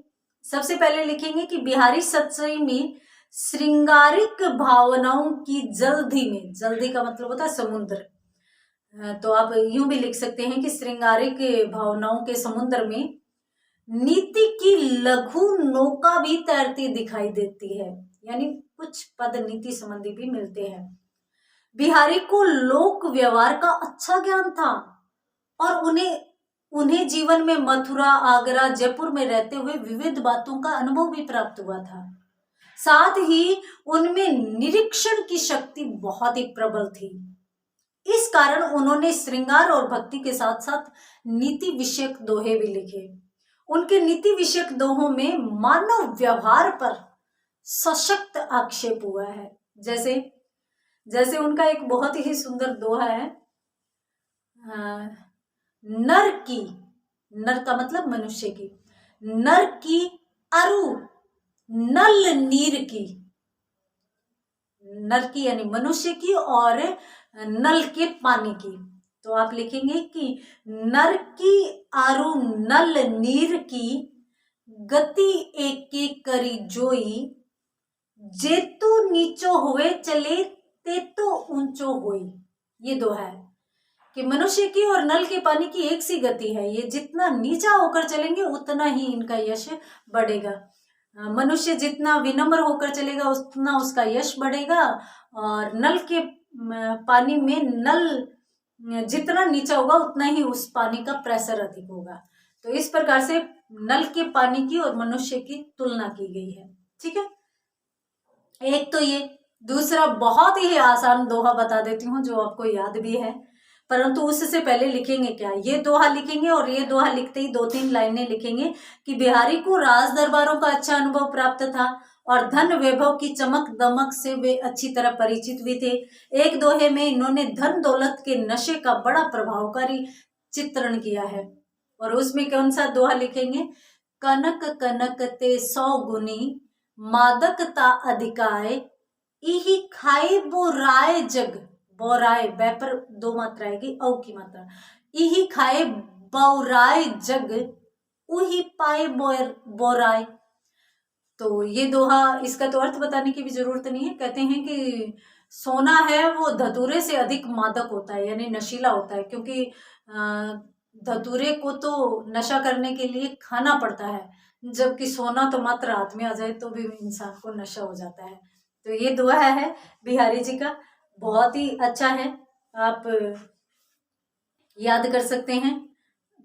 [SPEAKER 1] सबसे पहले लिखेंगे कि बिहारी सत्संग में श्रृंगारिक भावनाओं की जल्दी में, जल्दी का मतलब होता है समुद्र, तो आप यूं भी लिख सकते हैं कि श्रृंगारिक भावनाओं के समुद्र में नीति की लघु नौका भी तैरती दिखाई देती है, यानी कुछ पद नीति संबंधी भी मिलते हैं। बिहारी को लोक व्यवहार का अच्छा ज्ञान था और उन्हें जीवन में मथुरा, आगरा, जयपुर में रहते हुए विविध बातों का अनुभव भी प्राप्त हुआ था। साथ ही उनमें निरीक्षण की शक्ति बहुत ही प्रबल थी। इस कारण उन्होंने श्रृंगार और भक्ति के साथ साथ नीति विषयक दोहे भी लिखे। उनके नीति विषयक दोहों में मानव व्यवहार पर सशक्त आक्षेप हुआ है। जैसे जैसे उनका एक बहुत ही सुंदर दोहा है, नर की, नर का मतलब मनुष्य की, नर की अरु नल नीर की, नर की यानी मनुष्य की और नल के पानी की। तो आप लिखेंगे कि नर की आरु नल नीर की गति एके करी जोई, जेतु नीचो हुए चले तेतो ऊंचो होई। ये दोहा है कि मनुष्य की और नल के पानी की एक सी गति है, ये जितना नीचा होकर चलेंगे उतना ही इनका यश बढ़ेगा। मनुष्य जितना विनम्र होकर चलेगा उतना उसका यश बढ़ेगा, और नल के पानी में नल जितना नीचा होगा उतना ही उस पानी का प्रेशर अधिक होगा। तो इस प्रकार से नल के पानी की और मनुष्य की तुलना की गई है। ठीक है, एक तो ये। दूसरा बहुत ही आसान दोहा बता देती हूँ जो आपको याद भी है, परंतु उससे पहले लिखेंगे क्या, ये दोहा लिखेंगे और ये दोहा लिखते ही 2-3 लाइनें लिखेंगे कि बिहारी को राज दरबारों का अच्छा अनुभव प्राप्त था और धन वैभव की चमक दमक से वे अच्छी तरह परिचित भी थे। एक दोहे में इन्होंने धन दौलत के नशे का बड़ा प्रभावकारी चित्रण किया है, और उसमें कौन सा दोहा लिखेंगे, कनक कनक ते 100 गुनी मादकता अधिकाय, इही खाए बोराय जग, बोराय बै पर 2 मात्रा आएगी, औ की मात्रा, इही खाए बौराय जग उही पाए बोराय। तो ये दोहा, इसका तो अर्थ बताने की भी जरूरत नहीं है। कहते हैं कि सोना है वो धतूरे से अधिक मादक होता है, यानी नशीला होता है, क्योंकि धतूरे को तो नशा करने के लिए खाना पड़ता है, जबकि सोना तो मात्र हाथ में आ जाए तो भी इंसान को नशा हो जाता है। तो ये दोहा है बिहारी जी का, बहुत ही अच्छा है, आप याद कर सकते हैं।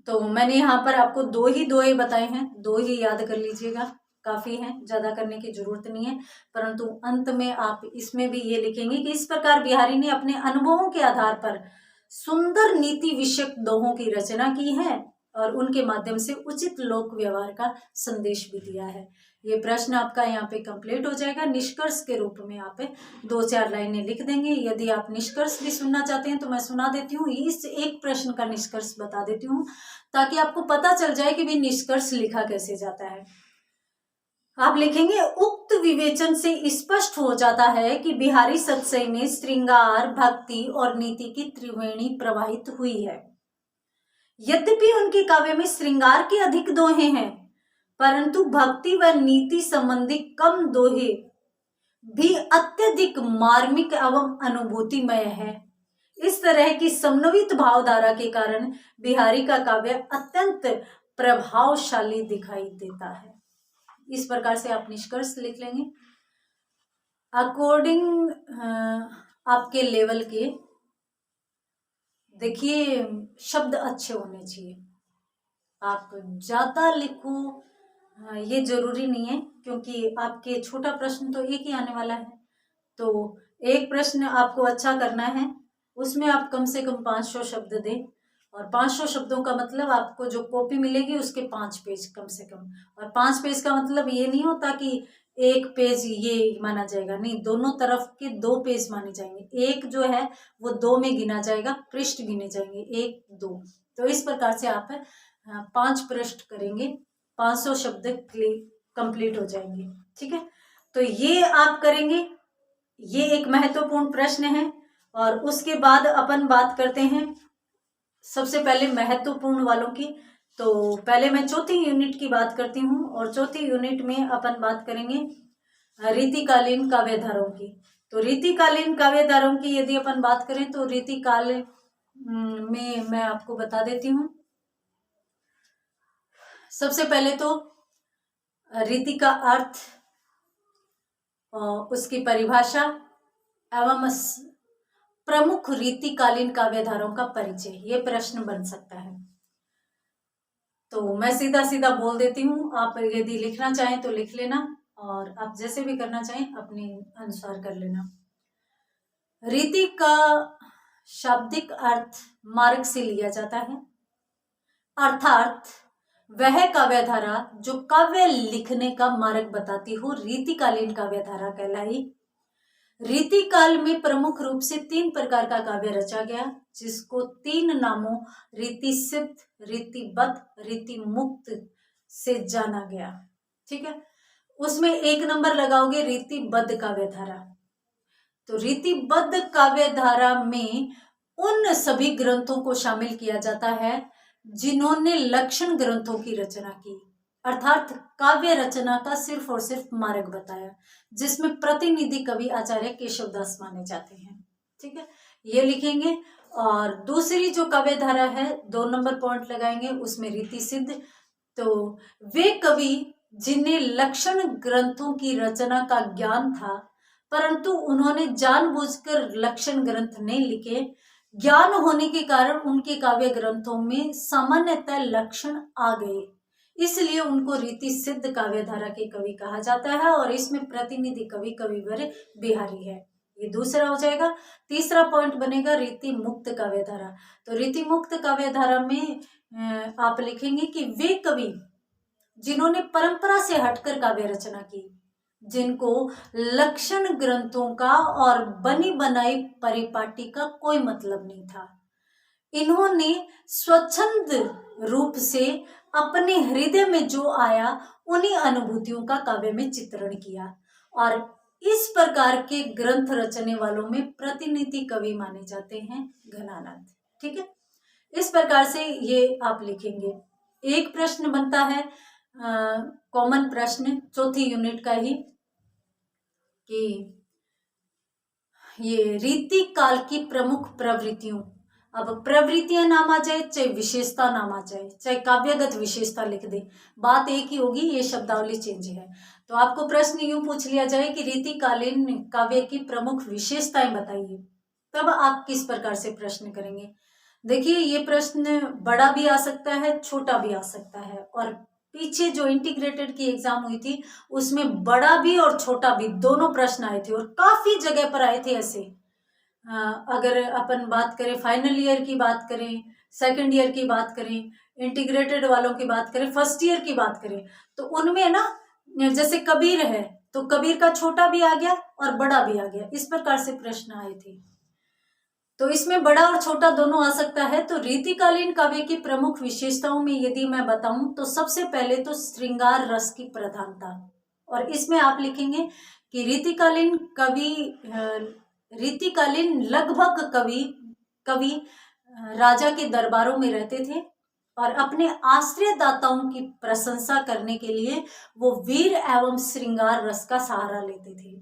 [SPEAKER 1] तो मैंने यहाँ पर आपको 2 ही दोहे बताए हैं, 2 ही याद कर लीजिएगा, काफी है, ज्यादा करने की जरूरत नहीं है। परंतु अंत में आप इसमें भी ये लिखेंगे कि इस प्रकार बिहारी ने अपने अनुभवों के आधार पर सुंदर नीति विषयक दोहों की रचना की है और उनके माध्यम से उचित लोक व्यवहार का संदेश भी दिया है। ये प्रश्न आपका यहाँ पे कंप्लीट हो जाएगा। निष्कर्ष के रूप में आप 2-4 लाइनें लिख देंगे। यदि आप निष्कर्ष भी सुनना चाहते हैं तो मैं सुना देती हूँ, इस एक प्रश्न का निष्कर्ष बता देती हूँ ताकि आपको पता चल जाए कि भी निष्कर्ष लिखा कैसे जाता है। आप लिखेंगे, उक्त विवेचन से स्पष्ट हो जाता है कि बिहारी सतसई में श्रृंगार, भक्ति और नीति की त्रिवेणी प्रवाहित हुई है। यद्यपि उनके काव्य में श्रृंगार के अधिक दोहे हैं, परंतु भक्ति व नीति संबंधी कम दोहे भी अत्यधिक मार्मिक एवं अनुभूतिमय है। इस तरह की समन्वित भावधारा के कारण बिहारी का काव्य अत्यंत प्रभावशाली दिखाई देता है। इस प्रकार से आप निष्कर्ष लिख लेंगे अकॉर्डिंग आपके लेवल के। देखिए, शब्द अच्छे होने चाहिए, आप ज्यादा लिखो ये जरूरी नहीं है, क्योंकि आपके छोटा प्रश्न तो एक ही आने वाला है। तो एक प्रश्न आपको अच्छा करना है, उसमें आप कम से कम 500 शब्द दें, और 500 शब्दों का मतलब आपको जो कॉपी मिलेगी उसके 5 पेज कम से कम। और 5 पेज का मतलब ये नहीं होता कि एक पेज ये माना जाएगा, नहीं, दोनों तरफ के 2 पेज माने जाएंगे। एक जो है वो 2 में गिना जाएगा, पृष्ठ गिने जाएंगे 1, 2। तो इस प्रकार से आप 5 पृष्ठ करेंगे, 500 शब्द कंप्लीट हो जाएंगे। ठीक है, तो ये आप करेंगे। ये एक महत्वपूर्ण प्रश्न है। और उसके बाद अपन बात करते हैं सबसे पहले महत्वपूर्ण वालों की। तो पहले मैं चौथी यूनिट की बात करती हूँ, और चौथी यूनिट में अपन बात करेंगे रीतिकालीन काव्यधाराओं की। तो रीतिकालीन काव्यधाराओं की यदि अपन बात करें तो रीतिकाल में मैं आपको बता देती हूँ। सबसे पहले तो रीति का अर्थ, उसकी परिभाषा एवं प्रमुख रीतिकालीन काव्यधाराओं का परिचय, ये प्रश्न बन सकता है। तो मैं सीधा सीधा बोल देती हूँ, आप यदि लिखना चाहें तो लिख लेना, और आप जैसे भी करना चाहें अपने अनुसार कर लेना। रीति का शाब्दिक अर्थ मार्ग से लिया जाता है, अर्थात वह काव्यधारा जो काव्य लिखने का मार्ग बताती हो रीतिकालीन काव्यधारा कहलाई। रीतिकाल में प्रमुख रूप से 3 प्रकार का काव्य रचा गया, जिसको 3 नामों रीति सिद्ध, रीतिबद्ध, रीति मुक्त से जाना गया। ठीक है, उसमें 1 नंबर लगाओगे रीतिबद्ध काव्यधारा। तो रीतिबद्ध काव्यधारा में उन सभी ग्रंथों को शामिल किया जाता है जिन्होंने लक्षण ग्रंथों की रचना की, अर्थात काव्य रचना का सिर्फ और सिर्फ मार्ग बताया, जिसमें प्रतिनिधि कवि आचार्य केशवदास माने जाते हैं। ठीक है, ये लिखेंगे। और दूसरी जो काव्यधारा है 2 नंबर पॉइंट लगाएंगे, उसमें रीति सिद्ध। तो वे कवि जिन्हें लक्षण ग्रंथों की रचना का ज्ञान था, परंतु उन्होंने जानबूझकर लक्षण ग्रंथ नहीं लिखे, ज्ञान होने के कारण उनके काव्य ग्रंथों में सामान्यतः लक्षण आ गए, इसलिए उनको रीति सिद्ध काव्यधारा के कवि कहा जाता है। और इसमें प्रतिनिधि कवि कविवर बिहारी है, ये दूसरा हो जाएगा। तीसरा पॉइंट बनेगा रीति मुक्त काव्यधारा। तो रीति मुक्त काव्यधारा में आप लिखेंगे कि वे कवि जिन्होंने परंपरा से हटकर काव्य रचना की, जिनको लक्षण ग्रंथों का और बनी बनाई परिपाटी का कोई मतलब नहीं था, इन्होंने स्वच्छंद रूप से अपने हृदय में जो आया उन्हीं अनुभूतियों का काव्य में चित्रण किया। और इस प्रकार के ग्रंथ रचने वालों में प्रतिनिधि कवि माने जाते हैं घनानंद। ठीक है, इस प्रकार से ये आप लिखेंगे। एक प्रश्न बनता है कॉमन प्रश्न चौथी यूनिट का ही, कि ये रीति काल की प्रमुख प्रवृत्तियों। अब प्रवृत्तियां नाम आ जाए, चाहे विशेषता नाम आ जाए, चाहे काव्यगत विशेषता लिख दे, बात एक ही होगी, ये शब्दावली चेंज है। तो आपको प्रश्न यूं पूछ लिया जाए कि रीतिकालीन काव्य की प्रमुख विशेषताएं बताइए, तब आप किस प्रकार से प्रश्न करेंगे। देखिए, ये प्रश्न बड़ा भी आ सकता है, छोटा भी आ सकता है। और पीछे जो इंटीग्रेटेड की एग्जाम हुई थी उसमें बड़ा भी और छोटा भी दोनों प्रश्न आए थे, और काफी जगह पर आए थे ऐसे। अगर अपन बात करें फाइनल ईयर की बात करें, सेकंड ईयर की बात करें, इंटीग्रेटेड वालों की बात करें, फर्स्ट ईयर की बात करें, तो उनमें ना जैसे कबीर है तो कबीर का छोटा भी आ गया और बड़ा भी आ गया, इस प्रकार से प्रश्न आए थे। तो इसमें बड़ा और छोटा दोनों आ सकता है। तो रीतिकालीन काव्य की प्रमुख विशेषताओं में यदि मैं बताऊं तो सबसे पहले तो श्रृंगार रस की प्रधानता, और इसमें आप लिखेंगे कि रीतिकालीन लगभग कवि कवि राजा के दरबारों में रहते थे और अपने आश्रयदाताओं की प्रशंसा करने के लिए वो वीर एवं श्रृंगार रस का सहारा लेते थे,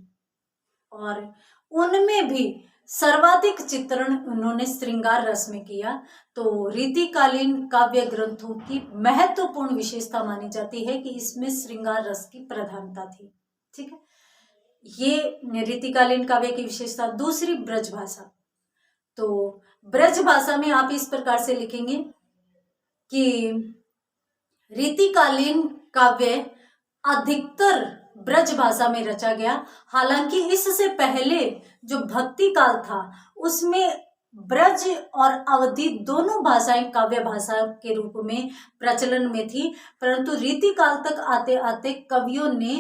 [SPEAKER 1] और उनमें भी सर्वाधिक चित्रण उन्होंने श्रृंगार रस में किया। तो रीतिकालीन काव्य ग्रंथों की महत्वपूर्ण विशेषता मानी जाती है कि इसमें श्रृंगार रस की प्रधानता थी। ठीक है, ये रीतिकालीन काव्य की विशेषता। दूसरी, ब्रज भाषा। तो ब्रज भाषा में आप इस प्रकार से लिखेंगे कि रीतिकालीन काव्य अधिकतर ब्रज भाषा में रचा गया। हालांकि इससे पहले जो भक्ति काल था उसमें ब्रज और अवधि दोनों भाषाएं काव्य भाषा के रूप में प्रचलन में थी, परंतु रीति काल तक आते आते कवियों ने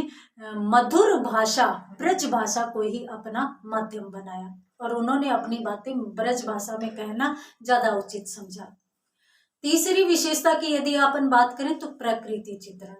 [SPEAKER 1] मधुर भाषा ब्रज भाषा को ही अपना माध्यम बनाया और उन्होंने अपनी बातें ब्रज भाषा में कहना ज्यादा उचित समझा। तीसरी विशेषता की यदि अपन बात करें तो प्रकृति चित्रण।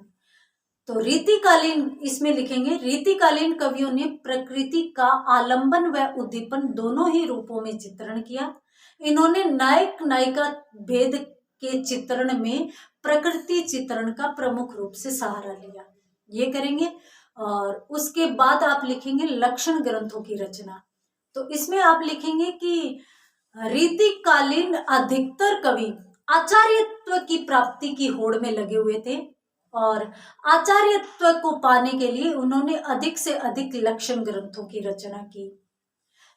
[SPEAKER 1] तो रीतिकालीन, इसमें लिखेंगे रीतिकालीन कवियों ने प्रकृति का आलंबन व उद्दीपन दोनों ही रूपों में चित्रण किया। इन्होंने नायक नायिका भेद के चित्रण में प्रकृति चित्रण का प्रमुख रूप से सहारा लिया, ये करेंगे। और उसके बाद आप लिखेंगे लक्षण ग्रंथों की रचना। तो इसमें आप लिखेंगे कि रीतिकालीन अधिकतर कवि आचार्यत्व की प्राप्ति की होड़ में लगे हुए थे और आचार्यत्व को पाने के लिए उन्होंने अधिक से अधिक लक्षण ग्रंथों की रचना की।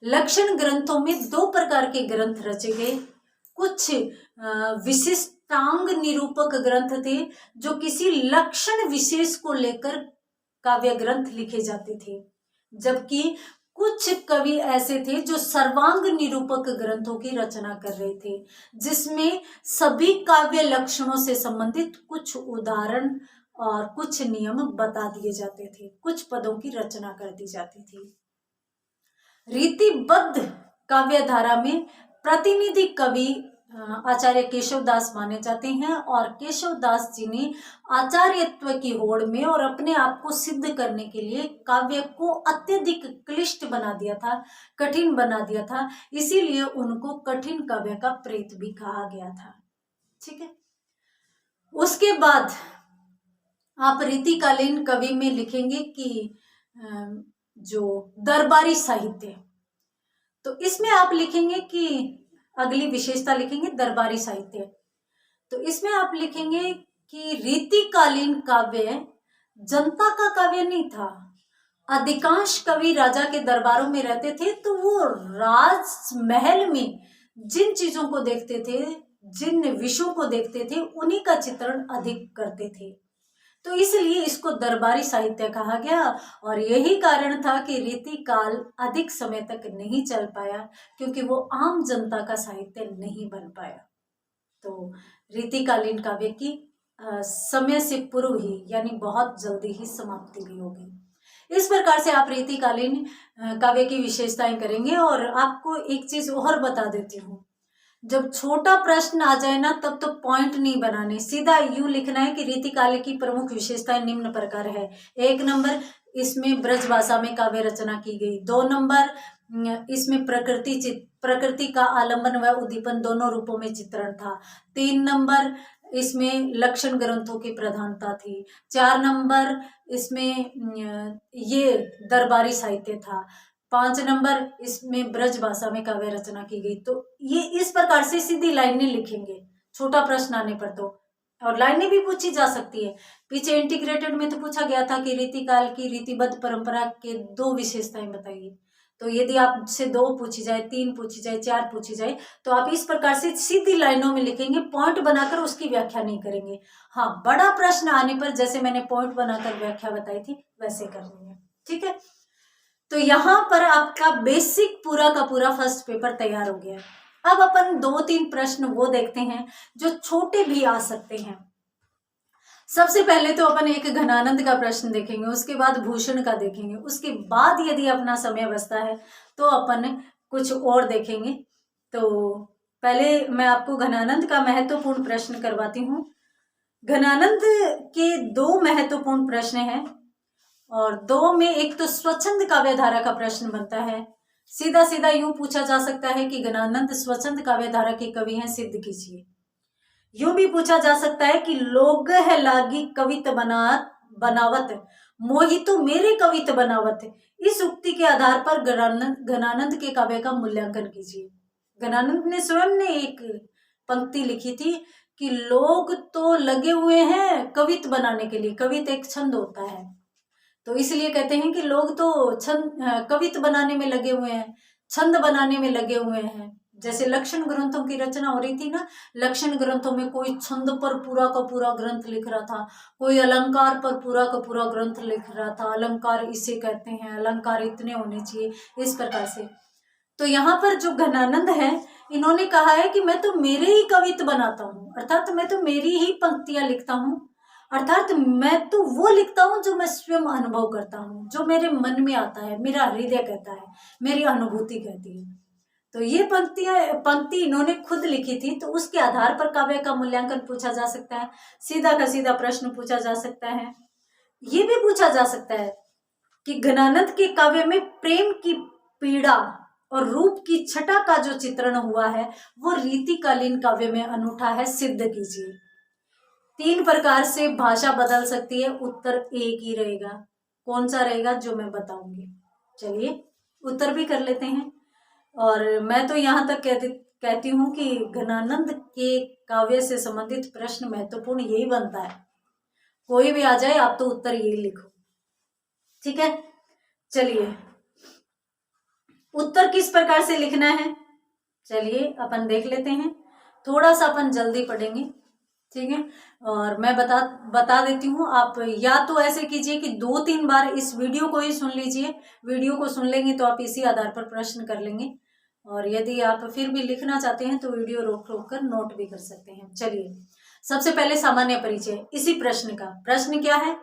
[SPEAKER 1] लक्षण ग्रंथों में दो प्रकार के ग्रंथ रचे गए। कुछ विशिष्टांग निरूपक ग्रंथ थे जो किसी लक्षण विशेष को लेकर काव्य ग्रंथ लिखे जाते थे, जबकि कुछ कवि ऐसे थे जो सर्वांग निरूपक ग्रंथों की रचना कर रहे थे, जिसमें सभी काव्य लक्षणों से संबंधित कुछ उदाहरण और कुछ नियम बता दिए जाते थे, कुछ पदों की रचना कर दी जाती थी। रीतिबद्ध काव्य धारा में प्रतिनिधि कवि आचार्य केशवदास माने जाते हैं और केशवदास जी ने आचार्यत्व की होड़ में और अपने आप को सिद्ध करने के लिए काव्य को अत्यधिक क्लिष्ट बना दिया था, कठिन बना दिया था, इसीलिए उनको कठिन काव्य का प्रेत भी कहा गया था। ठीक है, उसके बाद आप रीतिकालीन कवि में लिखेंगे कि जो दरबारी साहित्य, तो इसमें आप लिखेंगे कि अगली विशेषता लिखेंगे दरबारी साहित्य। तो इसमें आप लिखेंगे कि रीतिकालीन काव्य जनता का काव्य नहीं था। अधिकांश कवि राजा के दरबारों में रहते थे, तो वो राजमहल में जिन चीजों को देखते थे, जिन विषयों को देखते थे, उन्हीं का चित्रण अधिक करते थे। तो इसलिए इसको दरबारी साहित्य कहा गया और यही कारण था कि रीतिकाल अधिक समय तक नहीं चल पाया, क्योंकि वो आम जनता का साहित्य नहीं बन पाया। तो रीतिकालीन काव्य की समय से पूर्व ही, यानी बहुत जल्दी ही समाप्ति भी होगी। इस प्रकार से आप रीतिकालीन काव्य की विशेषताएं करेंगे। और आपको एक चीज और बता देती हूँ, जब छोटा प्रश्न आ जाए ना, तब तो पॉइंट नहीं बनाने, सीधा यूं लिखना है कि रीतिकाल की प्रमुख विशेषताएं निम्न प्रकार है। 1 नंबर, इसमें ब्रज भाषा में काव्य रचना की गई। 2 नंबर, इसमें प्रकृति का आलंबन व उद्दीपन दोनों रूपों में चित्रण था। 3 नंबर, इसमें लक्षण ग्रंथों की प्रधानता थी। 4 नंबर, इसमें ये दरबारी साहित्य था। 5 नंबर, इसमें ब्रज भाषा में काव्य रचना की गई। तो ये इस प्रकार से सीधी लाइनें लिखेंगे छोटा प्रश्न आने पर। तो और लाइनें भी पूछी जा सकती है। पीछे इंटीग्रेटेड में तो पूछा गया था कि रीतिकाल की रीतिबद्ध परंपरा के 2 विशेषताएं बताइए। तो यदि आपसे 2 पूछी जाए, 3 पूछी जाए, 4 पूछी जाए, तो आप इस प्रकार से सीधी लाइनों में लिखेंगे, पॉइंट बनाकर उसकी व्याख्या नहीं करेंगे। हाँ, बड़ा प्रश्न आने पर जैसे मैंने पॉइंट बनाकर व्याख्या बताई थी वैसे करनी है। ठीक है, तो यहाँ पर आपका बेसिक पूरा का पूरा फर्स्ट पेपर तैयार हो गया है। अब अपन 2-3 प्रश्न वो देखते हैं जो छोटे भी आ सकते हैं। सबसे पहले तो अपन एक घनानंद का प्रश्न देखेंगे, उसके बाद भूषण का देखेंगे, उसके बाद यदि अपना समय बचता है तो अपन कुछ और देखेंगे। तो पहले मैं आपको घनानंद का महत्वपूर्ण प्रश्न करवाती हूँ। घनानंद के दो महत्वपूर्ण प्रश्न हैं और दो में एक तो स्वच्छंद काव्यधारा का प्रश्न बनता है। सीधा सीधा यूं पूछा जा सकता है कि घनानंद स्वच्छंद काव्यधारा के कवि हैं, सिद्ध कीजिए। यूं भी पूछा जा सकता है कि लोग है लागी कवित बनावत मोहितो मेरे कवित बनावत, इस उक्ति के आधार पर घनानंद के काव्य का मूल्यांकन कीजिए। घनानंद ने स्वयं ने एक पंक्ति लिखी थी कि लोग तो लगे हुए हैं कवित बनाने के लिए। कवित एक छंद होता है, तो इसलिए कहते हैं कि लोग तो छंद कवित बनाने में लगे हुए हैं, छंद बनाने में लगे हुए हैं। जैसे लक्षण ग्रंथों की रचना हो रही थी ना, लक्षण ग्रंथों में कोई छंद पर पूरा का पूरा ग्रंथ लिख रहा था, कोई अलंकार पर पूरा का पूरा ग्रंथ लिख रहा था, अलंकार इसे कहते हैं, अलंकार इतने होने चाहिए, इस प्रकार से। तो यहाँ पर जो घनानंद है, इन्होंने कहा है कि मैं तो मेरे ही कवित बनाता हूँ, अर्थात मैं तो मेरी ही पंक्तियां लिखता हूँ, अर्थात मैं तो वो लिखता हूँ जो मैं स्वयं अनुभव करता हूँ, जो मेरे मन में आता है, मेरा हृदय कहता है, मेरी अनुभूति कहती है। तो ये पंक्ति इन्होंने खुद लिखी थी, तो उसके आधार पर काव्य का मूल्यांकन पूछा जा सकता है। सीधा का सीधा प्रश्न पूछा जा सकता है। ये भी पूछा जा सकता है कि घनानंद के काव्य में प्रेम की पीड़ा और रूप की छटा का जो चित्रण हुआ है वो रीतिकालीन काव्य में अनूठा है, सिद्ध कीजिए। 3 प्रकार से भाषा बदल सकती है, उत्तर एक ही रहेगा। कौन सा रहेगा जो मैं बताऊंगी। चलिए उत्तर भी कर लेते हैं। और मैं तो यहाँ तक कहती हूँ कि घनानंद के काव्य से संबंधित प्रश्न महत्वपूर्ण यही बनता है। कोई भी आ जाए आप तो उत्तर यही लिखो, ठीक है। चलिए उत्तर किस प्रकार से लिखना है, चलिए अपन देख लेते हैं। थोड़ा सा अपन जल्दी पढ़ेंगे, ठीक है। और मैं बता देती हूँ, आप या तो ऐसे कीजिए कि 2-3 बार इस वीडियो को ही सुन लीजिए। वीडियो को सुन लेंगे तो आप इसी आधार पर प्रश्न कर लेंगे, और यदि आप फिर भी लिखना चाहते हैं तो वीडियो रोक रोक कर नोट भी कर सकते हैं। चलिए सबसे पहले सामान्य परिचय इसी प्रश्न का। प्रश्न क्या है,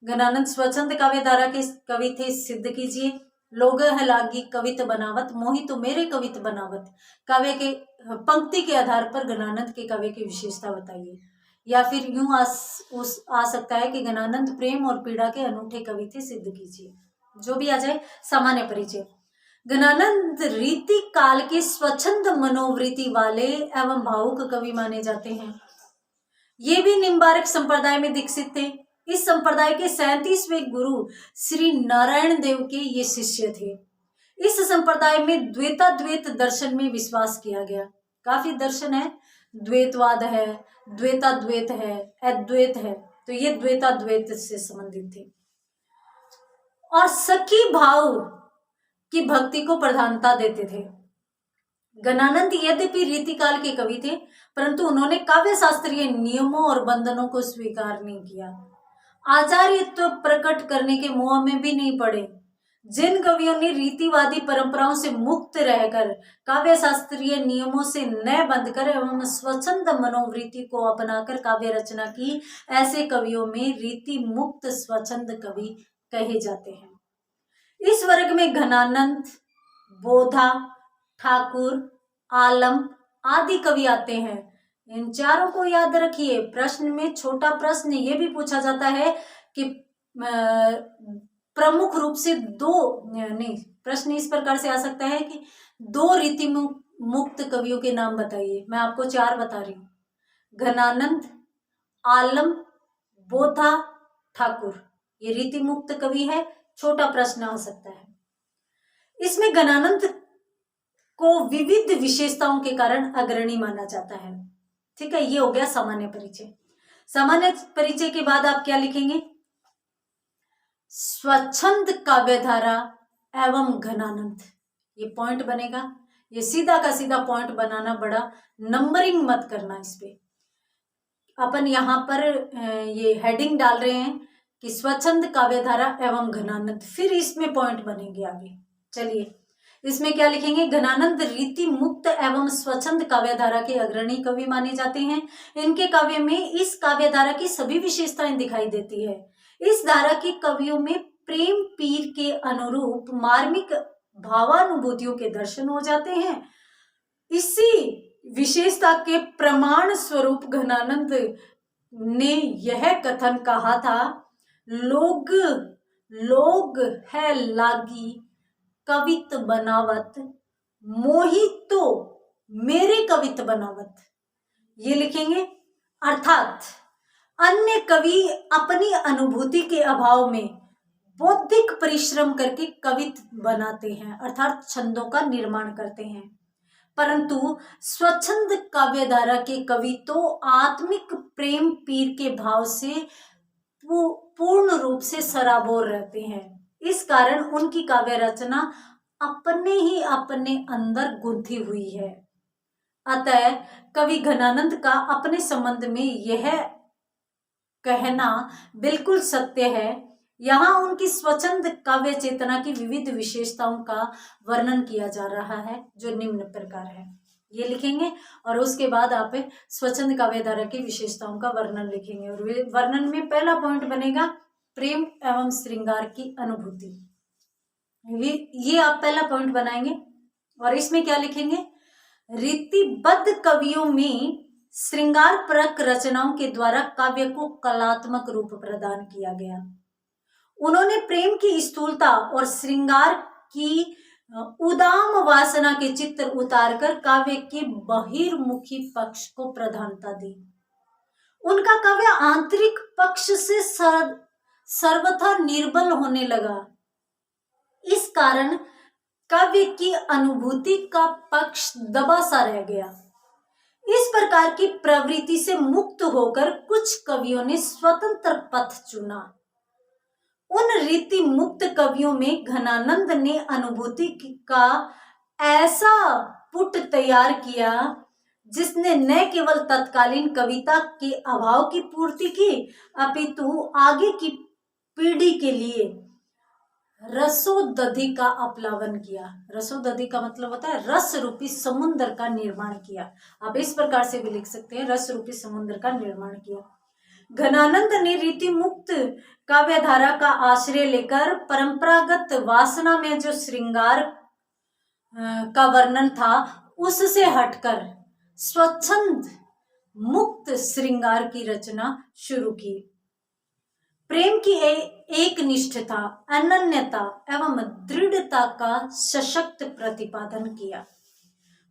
[SPEAKER 1] घनानंद स्वच्छंद काव्यधारा के कवि थे, सिद्ध कीजिए। लोग है लागी कवित बनावत मोहितो मेरे कवित बनावत, काव्य के पंक्ति के आधार पर घनानंद के काव्य की विशेषता बताइए। या फिर यूं आ सकता है कि घनानंद प्रेम और पीड़ा के अनूठे कवि थे, सिद्ध कीजिए। जो भी आ जाए। सामान्य परिचय, घनानंद रीति काल के स्वच्छंद मनोवृत्ति वाले एवं भावुक कवि माने जाते हैं। ये भी निम्बारक संप्रदाय में दीक्षित थे। इस संप्रदाय के 37वें गुरु श्री नारायण देव के ये शिष्य थे। इस संप्रदाय में द्वैताद्वैत दर्शन में विश्वास किया गया। काफी दर्शन है, द्वैतवाद है, द्वैताद्वैत है, अद्वैत है, तो ये द्वैताद्वैत से संबंधित थे। और सखी भाव की भक्ति को प्रधानता देते थे। घनानंद यद्यपि रीतिकाल के कवि थे, परंतु उन्होंने काव्य शास्त्रीय नियमों और बंधनों को स्वीकार नहीं किया। आचार्यत्व प्रकट करने के मोह में भी नहीं पड़े। जिन कवियों ने रीतिवादी परंपराओं से मुक्त रहकर काव्य शास्त्रीय नियमों से न बंधकर एवं स्वच्छंद मनोवृत्ति को अपनाकर काव्य रचना की, ऐसे कवियों में रीति मुक्त स्वच्छंद कवि कहे जाते हैं। इस वर्ग में घनानंद, बोधा, ठाकुर, आलम आदि कवि आते हैं। इन चारों को याद रखिए। प्रश्न में छोटा प्रश्न ये भी पूछा जाता है कि प्रमुख रूप से प्रश्न इस प्रकार से आ सकता है कि 2 रीति मुक्त कवियों के नाम बताइए। मैं आपको 4 बता रही हूँ, घनानंद, आलम, बोधा, ठाकुर, ये रीति मुक्त कवि है। छोटा प्रश्न आ सकता है। इसमें घनानंद को विविध विशेषताओं के कारण अग्रणी माना जाता है, ठीक है। ये हो गया सामान्य परिचय। सामान्य परिचय के बाद आप क्या लिखेंगे, स्वच्छंद काव्यधारा एवं घनानंद, ये पॉइंट बनेगा। ये सीधा का सीधा पॉइंट बनाना, बड़ा नंबरिंग मत करना इस पे। अपन यहाँ पर ये हेडिंग डाल रहे हैं कि स्वच्छंद काव्यधारा एवं घनानंद, फिर इसमें पॉइंट बनेंगे आगे। चलिए इसमें क्या लिखेंगे, घनानंद रीति मुक्त एवं स्वच्छंद काव्यधारा के अग्रणी कवि माने जाते हैं। इनके काव्य में इस काव्यधारा की सभी विशेषताएं दिखाई देती है। इस धारा के कवियों में प्रेम पीर के अनुरूप मार्मिक भावानुभूतियों के दर्शन हो जाते हैं। इसी विशेषता के प्रमाण स्वरूप घनानंद ने यह कथन कहा था, लोग लोग है लागी कवित बनावत, मोहित तो मेरे कवित बनावत। ये लिखेंगे, अर्थात अन्य कवि अपनी अनुभूति के अभाव में बौद्धिक परिश्रम करके कवित बनाते हैं, अर्थात छंदों का निर्माण करते हैं, परंतु स्वच्छंद काव्यधारा के कवि तो आत्मिक प्रेम पीर के भाव से पूर्ण रूप से सराबोर रहते हैं। इस कारण उनकी काव्य रचना अपने ही अपने अंदर गुंथी हुई है। अतः कवि घनानंद का अपने संबंध में यह कहना बिल्कुल सत्य है। यहाँ उनकी स्वच्छंद काव्य चेतना की विविध विशेषताओं का वर्णन किया जा रहा है, जो निम्न प्रकार है। ये लिखेंगे और उसके बाद आप स्वच्छंद काव्यधारा की विशेषताओं का वर्णन लिखेंगे। और वर्णन में पहला पॉइंट बनेगा प्रेम एवं श्रृंगार की अनुभूति। ये आप पहला पॉइंट बनाएंगे और इसमें क्या लिखेंगे, रीतिबद्ध कवियों में श्रृंगार परक रचनाओं के द्वारा काव्य को कलात्मक रूप प्रदान किया गया। उन्होंने प्रेम की स्थूलता और श्रृंगार की उदाम वासना के चित्र उतारकर काव्य के बहिर्मुखी पक्ष को प्रधानता दी। उनका काव्य आंतरिक पक्ष से सर्वथा निर्बल होने लगा। इस कारण काव्य की अनुभूति का पक्ष दबा सा रह गया। इस प्रकार की प्रवृत्ति से मुक्त होकर कुछ कवियों ने स्वतंत्र पथ चुना। उन रीति मुक्त कवियों में घनानंद ने अनुभूति का ऐसा पुट तैयार किया जिसने न केवल तत्कालीन कविता के अभाव की पूर्ति की, अपितु आगे की पीढ़ी के लिए रसोदधि का अपलावन किया। रसोदधि का मतलब होता है रस रूपी समुद्र का निर्माण किया। आप इस प्रकार से भी लिख सकते हैं, रस रूपी समुद्र का निर्माण किया। घनानंद ने रीति मुक्त काव्यधारा का आश्रय लेकर परंपरागत वासना में जो श्रृंगार का वर्णन था उससे हटकर स्वच्छंद मुक्त श्रृंगार की रचना शुरू की। प्रेम की एक निष्ठता, अनन्यता एवं दृढ़ता का सशक्त प्रतिपादन किया।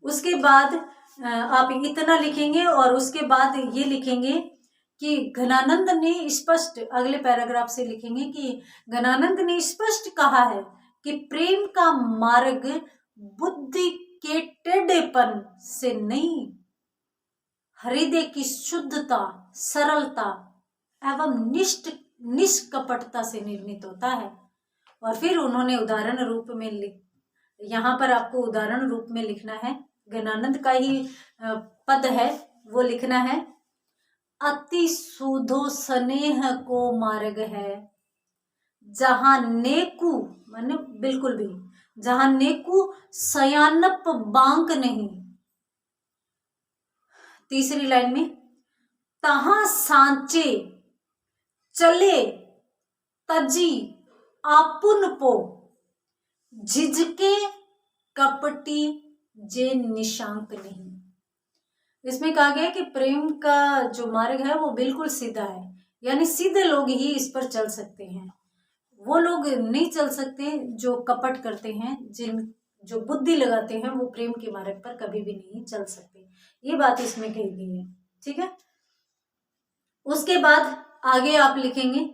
[SPEAKER 1] उसके बाद आप इतना लिखेंगे और उसके बाद ये लिखेंगे कि घनानंद ने स्पष्ट, अगले पैराग्राफ से लिखेंगे कि घनानंद ने स्पष्ट कहा है कि प्रेम का मार्ग बुद्धि के टेढ़ेपन से नहीं, हृदय की शुद्धता, सरलता एवं निष्कपटता से निर्मित होता है। और फिर उन्होंने उदाहरण रूप में यहाँ पर आपको उदाहरण रूप में लिखना है, घनानंद का ही पद है वो लिखना है, अति सुधो स्नेह को मार्ग है जहां नेकू, माने बिल्कुल भी, जहां नेकू सयानप बांक नहीं। तीसरी लाइन में, तहां सांचे चले तजी आपुन पो, झिझके कपटी जे निशांक नहीं। इसमें कहा गया कि प्रेम का जो मार्ग है वो बिल्कुल सीधा है, यानी सीधे लोग ही इस पर चल सकते हैं। वो लोग नहीं चल सकते जो कपट करते हैं, जो बुद्धि लगाते हैं, वो प्रेम के मार्ग पर कभी भी नहीं चल सकते। ये बात इसमें कही गई है, ठीक है। उसके बाद आगे आप लिखेंगे,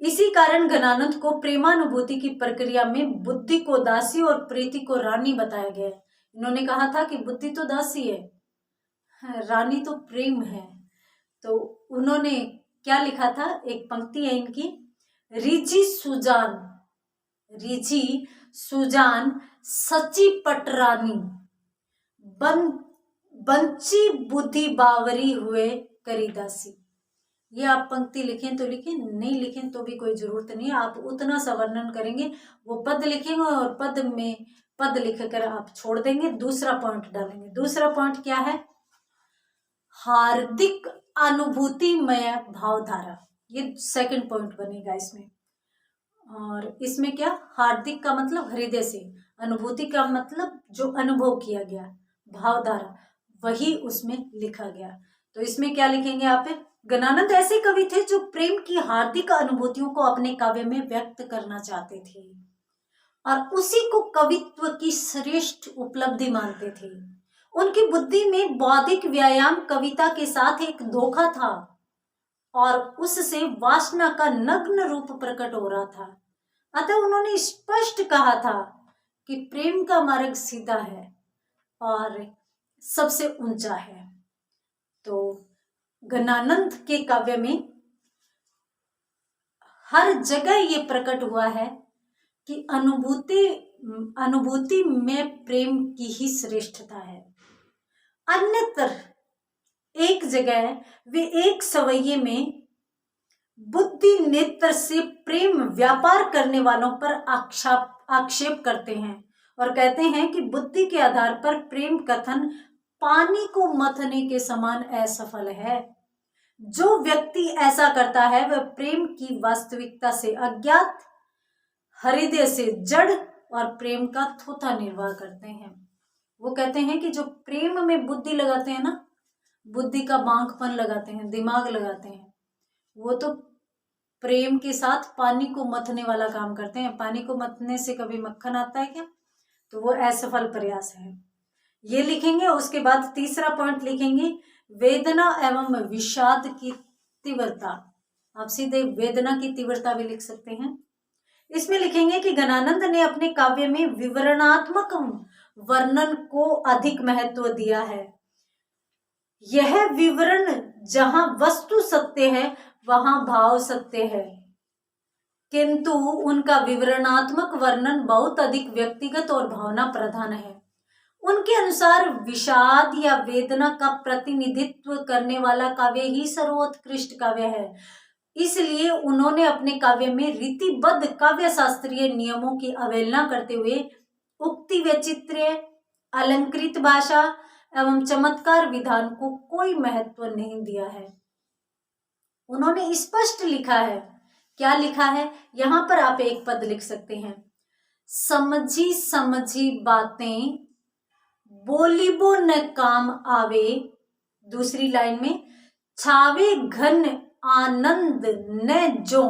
[SPEAKER 1] इसी कारण घनानंद को प्रेमानुभूति की प्रक्रिया में बुद्धि को दासी और प्रीति को रानी बताया गया है। इन्होंने कहा था कि बुद्धि तो दासी है, रानी तो प्रेम है। तो उन्होंने क्या लिखा था, एक पंक्ति है इनकी, रिझी सुजान सची पटरानी, बंची बुद्धि बावरी हुए करीदासी। ये आप पंक्ति लिखें तो लिखें, नहीं लिखें तो भी कोई जरूरत नहीं है। आप उतना सा वर्णन करेंगे, वो पद लिखेंगे और पद में पद लिखकर आप छोड़ देंगे, दूसरा पॉइंट डालेंगे। दूसरा पॉइंट क्या है? हार्दिक अनुभूतिमय भावधारा, ये सेकंड पॉइंट बनेगा इसमें। और इसमें क्या, हार्दिक का मतलब हृदय से, अनुभूति का मतलब जो अनुभव किया गया, भावधारा वही उसमें लिखा गया। तो इसमें क्या लिखेंगे आप? गणानंद ऐसे कवि थे जो प्रेम की हार्दिक अनुभूतियों को अपने काव्य में व्यक्त करना चाहते थे और उसी को कवित्व की श्रेष्ठ उपलब्धि मानते थे। उनकी बुद्धि में बौद्धिक व्यायाम कविता के साथ एक धोखा था और उससे वासना का नग्न रूप प्रकट हो रहा था। अतः उन्होंने स्पष्ट कहा था कि प्रेम का मार्ग सीधा है और सबसे ऊंचा है। तो गणानंद के काव्य में हर जगह ये प्रकट हुआ है कि अनुभूति में प्रेम की ही श्रेष्ठता है। अन्यत्र एक जगह वे एक सवैये में बुद्धि नेत्र से प्रेम व्यापार करने वालों पर आक्षेप करते हैं और कहते हैं कि बुद्धि के आधार पर प्रेम कथन पानी को मथने के समान असफल है। जो व्यक्ति ऐसा करता है वह प्रेम की वास्तविकता से अज्ञात, हृदय से जड़ और प्रेम का थोथा निर्वाह करते हैं। वो कहते हैं कि जो प्रेम में बुद्धि लगाते हैं ना, बुद्धि का बांकपन लगाते हैं, दिमाग लगाते हैं, वो तो प्रेम के साथ पानी को मथने वाला काम करते हैं। पानी को मथने से कभी मक्खन आता है क्या? तो वो असफल प्रयास है, ये लिखेंगे। उसके बाद तीसरा पॉइंट लिखेंगे, वेदना एवं विषाद की तीव्रता। आप सीधे वेदना की तीव्रता भी लिख सकते हैं। इसमें लिखेंगे कि गणानंद ने अपने काव्य में विवरणात्मक वर्णन को अधिक महत्व दिया है। यह विवरण जहां वस्तु सत्य है वहां भाव सत्य है, किंतु उनका विवरणात्मक वर्णन बहुत अधिक व्यक्तिगत और भावना प्रधान है। उनके अनुसार विषाद या वेदना का प्रतिनिधित्व करने वाला काव्य ही सर्वोत्कृष्ट काव्य है। इसलिए उन्होंने अपने काव्य में रीतिबद्ध काव्य शास्त्रीय नियमों की अवहेलना करते हुए उक्ति वैचित्र्य, अलंकृत भाषा एवं चमत्कार विधान को कोई महत्व नहीं दिया है। उन्होंने स्पष्ट लिखा है, क्या लिखा है? यहां पर आप एक पद लिख सकते हैं, समझी समझी बातें बोलिबो न काम आवे। दूसरी लाइन में, छावे घन आनंद न जो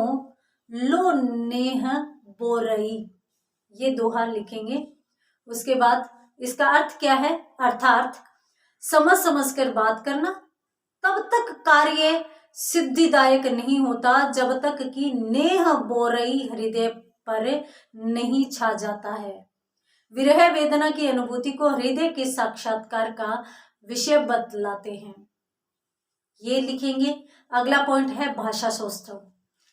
[SPEAKER 1] लो नेह बोरई। ये दोहा लिखेंगे। उसके बाद इसका अर्थ क्या है? अर्थात समझ समझ कर बात करना तब तक कार्य सिद्धिदायक नहीं होता जब तक कि नेह बोरई हृदय पर नहीं छा जाता है। विरह वेदना की अनुभूति को हृदय के साक्षात्कार का विषय बतलाते हैं, ये लिखेंगे। अगला पॉइंट है भाषा सौष्ठव।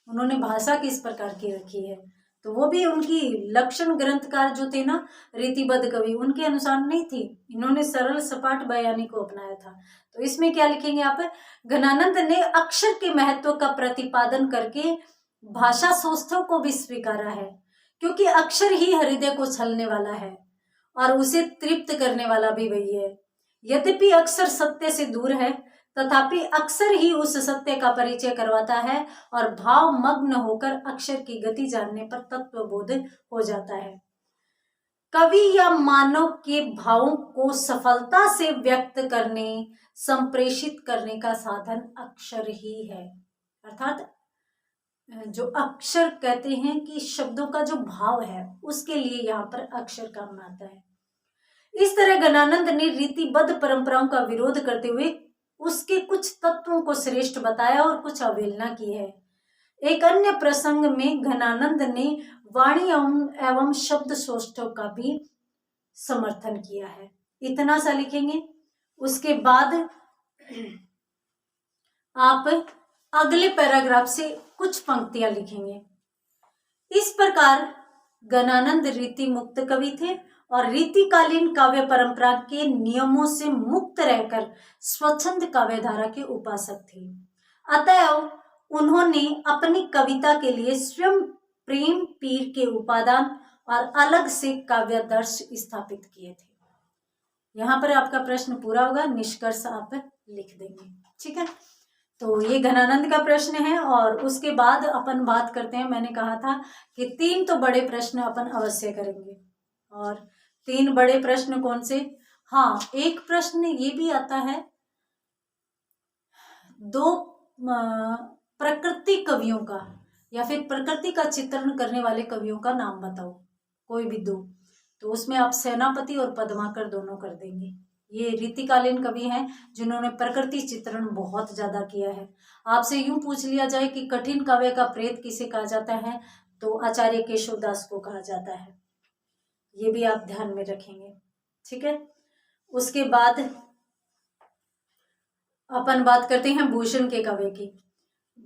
[SPEAKER 1] उन्होंने भाषा किस प्रकार की रखी है, तो वो भी उनकी लक्षण ग्रंथकार जो थे ना, रीतिबद्ध कवि, उनके अनुसार नहीं थी। इन्होंने सरल सपाट बयानी को अपनाया था। तो इसमें क्या लिखेंगे आप? गणानंद ने अक्षर के महत्व का प्रतिपादन करके भाषा सौष्ठव को भी स्वीकारा है, क्योंकि अक्षर ही हृदय को छलने वाला है और उसे तृप्त करने वाला भी वही है। यद्यपि अक्षर सत्य से दूर है, तथापि अक्षर ही उस सत्य का परिचय करवाता है और भाव मग्न होकर अक्षर की गति जानने पर तत्वबोध हो जाता है। कवि या मानव के भावों को सफलता से व्यक्त करने, संप्रेषित करने का साधन अक्षर ही है। अर्थात जो अक्षर कहते हैं कि शब्दों का जो भाव है, उसके लिए यहाँ पर अक्षर काम आता है। इस तरह गणानंद ने रीतिबद्ध परंपराओं का विरोध करते हुए उसके कुछ तत्वों को श्रेष्ठ बताया और कुछ अवहेलना की है। एक अन्य प्रसंग में गणानंद ने वाणी एवं शब्द सौष्ठव का भी समर्थन किया है। इतना सा लिखेंगे। उसके बाद आप अगले पैराग्राफ से कुछ पंक्तियां लिखेंगे। इस प्रकार गणानंद रीति मुक्त कवि थे और रीतिकालीन काव्य परंपरा के नियमों से मुक्त रहकर स्वच्छंद काव्यधारा के उपासक थे। अतएव उन्होंने अपनी कविता के लिए स्वयं प्रेम पीर के उपादान और अलग से काव्यादर्श स्थापित किए थे। यहाँ पर आपका प्रश्न पूरा होगा, निष्कर्ष आप लिख देंगे। ठीक है, तो ये घनानंद का प्रश्न है। और उसके बाद अपन बात करते हैं, मैंने कहा था कि 3 तो बड़े प्रश्न अपन अवश्य करेंगे। और 3 बड़े प्रश्न कौन से? हाँ, एक प्रश्न ये भी आता है, 2 प्रकृति कवियों का या फिर प्रकृति का चित्रण करने वाले कवियों का नाम बताओ, कोई भी 2। तो उसमें आप सेनापति और पद्माकर दोनों कर देंगे। ये रीतिकालीन कवि हैं जिन्होंने प्रकृति चित्रण बहुत ज्यादा किया है। आपसे यूं पूछ लिया जाए कि कठिन काव्य का प्रेत किसे कहा जाता है, तो आचार्य केशवदास को कहा जाता है। ये भी आप ध्यान में रखेंगे। ठीक है, उसके बाद अपन बात करते हैं भूषण के काव्य की।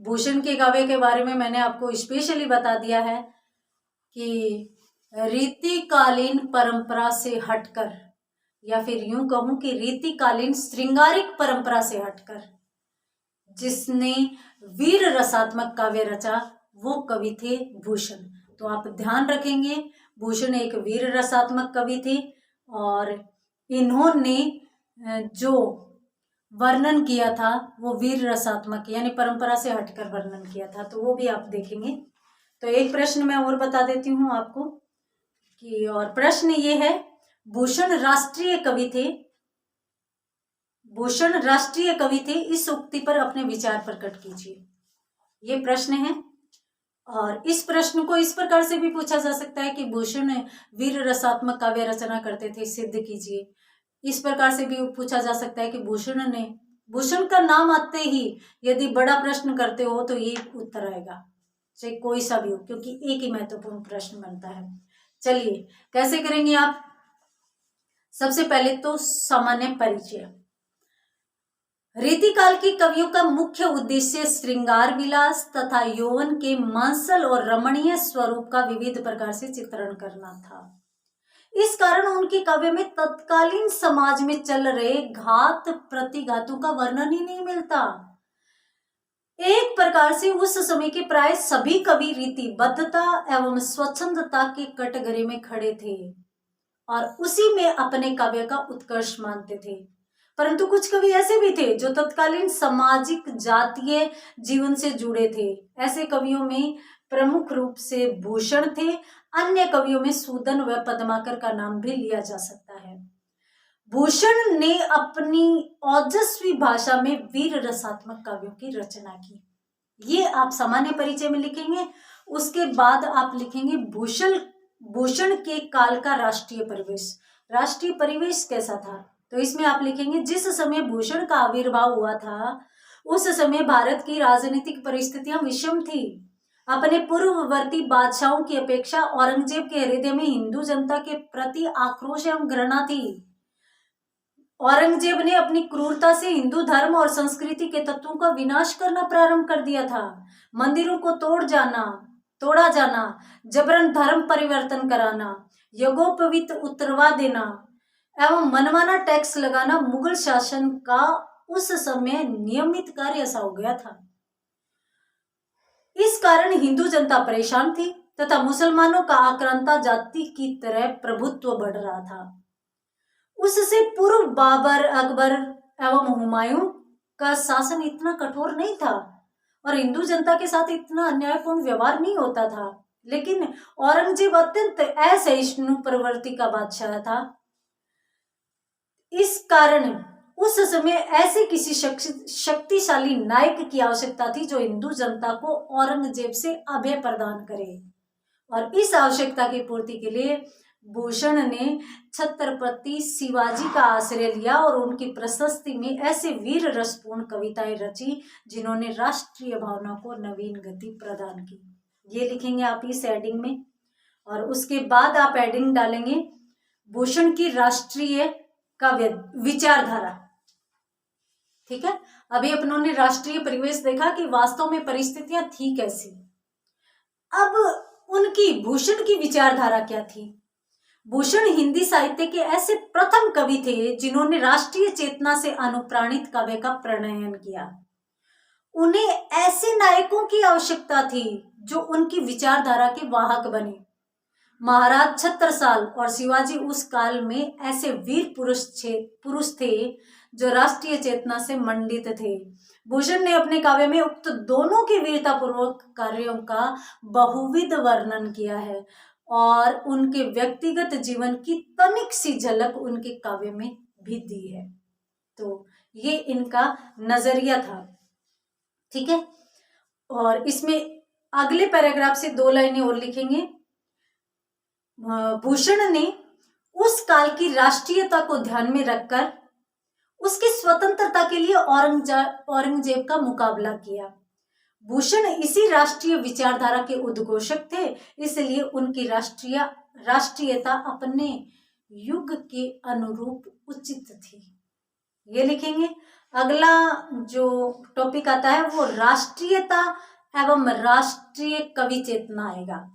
[SPEAKER 1] भूषण के काव्य के बारे में मैंने आपको स्पेशली बता दिया है कि रीतिकालीन परंपरा से हटकर, या फिर यूं कहूं कि रीतिकालीन श्रृंगारिक परंपरा से हटकर जिसने वीर रसात्मक काव्य रचा, वो कवि थे भूषण। तो आप ध्यान रखेंगे, भूषण एक वीर रसात्मक कवि थे और इन्होंने जो वर्णन किया था वो वीर रसात्मक यानी परंपरा से हटकर वर्णन किया था, तो वो भी आप देखेंगे। तो एक प्रश्न मैं और बता देती हूँ आपको कि, और प्रश्न ये है, भूषण राष्ट्रीय कवि थे, भूषण राष्ट्रीय कवि थे, इस उक्ति पर अपने विचार प्रकट कीजिए। ये प्रश्न है। और इस प्रश्न को इस प्रकार से भी पूछा जा सकता है कि भूषण वीर रसात्मक काव्य रचना करते थे, सिद्ध कीजिए। इस प्रकार से भी पूछा जा सकता है कि भूषण का नाम आते ही यदि बड़ा प्रश्न करते हो तो ये उत्तर आएगा, चाहे कोई सा भी हो, क्योंकि एक ही महत्वपूर्ण प्रश्न बनता है। चलिए, कैसे करेंगे आप? सबसे पहले तो सामान्य परिचय। रीतिकाल के कवियों का मुख्य उद्देश्य श्रृंगार विलास तथा यौवन के मांसल और रमणीय स्वरूप का विविध प्रकार से चित्रण करना था। इस कारण उनके काव्य में तत्कालीन समाज में चल रहे घात प्रतिघातों का वर्णन ही नहीं मिलता। एक प्रकार से उस समय के प्राय सभी कवि रीतिबद्धता एवं स्वच्छंदता के कटघरे में खड़े थे और उसी में अपने काव्य का उत्कर्ष मानते थे। परंतु कुछ कवि ऐसे भी थे जो तत्कालीन सामाजिक जातीय जीवन से जुड़े थे। ऐसे कवियों में प्रमुख रूप से भूषण थे। अन्य कवियों में सूदन व पद्माकर का नाम भी लिया जा सकता है। भूषण ने अपनी ओजस्वी भाषा में वीर रसात्मक काव्यों की रचना की। ये आप सामान्य परिचय में लिखेंगे। उसके बाद आप लिखेंगे भूषण के काल का राष्ट्रीय परिवेश। राष्ट्रीय परिवेश कैसा था, तो इसमें आप लिखेंगे जिस समय भूषण का आविर्भाव हुआ था उस समय भारत की राजनीतिक परिस्थितियां विषम थी। अपने पूर्ववर्ती बादशाहों की अपेक्षा औरंगजेब के हृदय में हिंदू जनता के प्रति आक्रोश एवं घृणा थी। औरंगजेब ने अपनी क्रूरता से हिंदू धर्म और संस्कृति के तत्वों का विनाश करना प्रारंभ कर दिया था। मंदिरों को तोड़ा जाना, जबरन धर्म परिवर्तन कराना, यज्ञोपवीत उतरवा देना एवं मनमाना टैक्स लगाना मुगल शासन का उस समय नियमित कार्य सा हो गया था। इस कारण हिंदू जनता परेशान थी तथा मुसलमानों का आक्रांता जाति की तरह प्रभुत्व बढ़ रहा था। उससे पूर्व बाबर, अकबर एवं हुमायूं का शासन इतना कठोर नहीं था और हिंदू जनता के साथ इतना अन्यायपूर्ण व्यवहार नहीं होता था। लेकिन औरंगजेब अत्यंत असहिष्णु प्रवृत्ति का बादशाह था। इस कारण उस समय ऐसे किसी शक्तिशाली नायक की आवश्यकता थी जो हिंदू जनता को औरंगजेब से अभय प्रदान करे। और इस आवश्यकता की पूर्ति के लिए भूषण ने छत्रपति शिवाजी का आश्रय लिया और उनकी प्रशस्ति में ऐसे वीर रसपूर्ण कविताएं रची जिन्होंने राष्ट्रीय भावना को नवीन गति प्रदान की। ये लिखेंगे आप इस हेडिंग में। और उसके बाद आप हेडिंग डालेंगे भूषण की राष्ट्रीय काव्य विचारधारा। ठीक है, अभी अपनों ने राष्ट्रीय परिवेश देखा कि वास्तव में परिस्थितियां थी कैसी। अब उनकी भूषण की विचारधारा क्या थी। भूषण हिंदी साहित्य के ऐसे प्रथम कवि थे जिन्होंने राष्ट्रीय चेतना से अनुप्राणित काव्य का प्रणयन किया। उन्हें ऐसे नायकों की आवश्यकता थी जो उनकी विचारधारा के वाहक बने। महाराज छत्रसाल और शिवाजी उस काल में ऐसे वीर पुरुष थे जो राष्ट्रीय चेतना से मंडित थे। भूषण ने अपने काव्य में उक्त दोनों के वीरतापूर्वक कार्यों का बहुविध वर्णन किया है और उनके व्यक्तिगत जीवन की तनिक सी झलक उनके काव्य में भी दी है। तो ये इनका नजरिया था, ठीक है। और इसमें अगले पैराग्राफ से 2 लाइनें और लिखेंगे। भूषण ने उस काल की राष्ट्रीयता को ध्यान में रखकर उसकी स्वतंत्रता के लिए औरंगजेब का मुकाबला किया। भूषण इसी राष्ट्रीय विचारधारा के उद्घोषक थे, इसलिए उनकी राष्ट्रीयता अपने युग के अनुरूप उचित थी। ये लिखेंगे। अगला जो टॉपिक आता है वो राष्ट्रीयता एवं राष्ट्रीय कवि चेतना आएगा।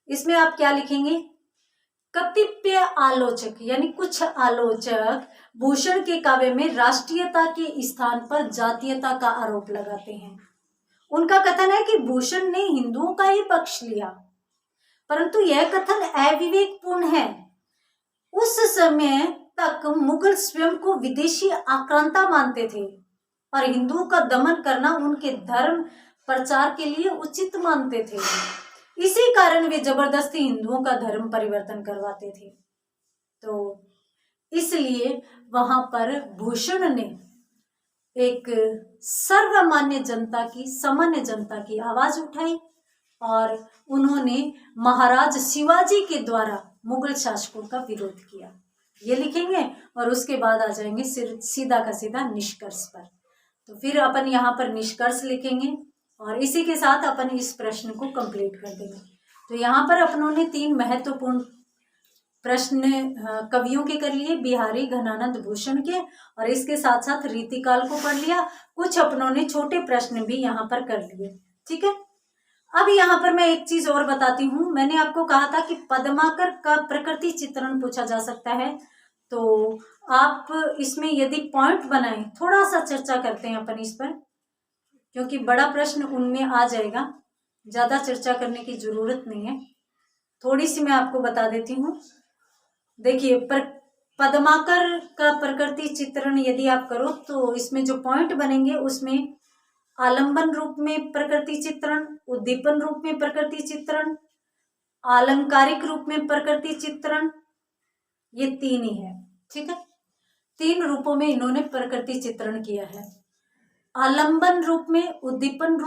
[SPEAKER 1] इसमें आप क्या लिखेंगे? कतिपय आलोचक यानी कुछ आलोचक भूषण के काव्य में राष्ट्रीयता के स्थान पर जातीयता का आरोप लगाते हैं। उनका कथन है कि भूषण ने हिंदुओं का ही पक्ष लिया, परंतु यह कथन अविवेकपूर्ण है। उस समय तक मुगल स्वयं को विदेशी आक्रांता मानते थे और हिंदुओं का दमन करना उनके धर्म प्रचार के लिए उचित मानते थे। इसी कारण वे जबरदस्ती हिंदुओं का धर्म परिवर्तन करवाते थे। तो इसलिए वहां पर भूषण ने एक सर्वमान्य जनता की, सामान्य जनता की आवाज उठाई और उन्होंने महाराज शिवाजी के द्वारा मुगल शासकों का विरोध किया। ये लिखेंगे और उसके बाद आ जाएंगे सीधा का सीधा निष्कर्ष पर। तो फिर अपन यहाँ पर निष्कर्ष लिखेंगे और इसी के साथ अपन इस प्रश्न को कंप्लीट कर देंगे। तो यहाँ पर अपनों ने 3 महत्वपूर्ण प्रश्न कवियों के कर लिए, बिहारी घनानंद भूषण के, और इसके साथ साथ रीतिकाल को पढ़ लिया। कुछ अपनों ने छोटे प्रश्न भी यहाँ पर कर लिए, ठीक है। अब यहाँ पर मैं एक चीज और बताती हूँ। मैंने आपको कहा था कि पद्माकर का प्रकृति चित्रण पूछा जा सकता है, तो आप इसमें यदि पॉइंट बनाएं, थोड़ा सा चर्चा करते हैं अपन इस पर, क्योंकि बड़ा प्रश्न उनमें आ जाएगा, ज्यादा चर्चा करने की जरूरत नहीं है। थोड़ी सी मैं आपको बता देती हूँ। देखिए, पद्माकर का प्रकृति चित्रण यदि आप करो तो इसमें जो पॉइंट बनेंगे उसमें आलंबन रूप में प्रकृति चित्रण, उद्दीपन रूप में प्रकृति चित्रण, आलंकारिक रूप में प्रकृति चित्रण, ये 3 ही है, ठीक है। 3 रूपों में इन्होंने प्रकृति चित्रण किया है, आलंबन रूप में, उद्दीपन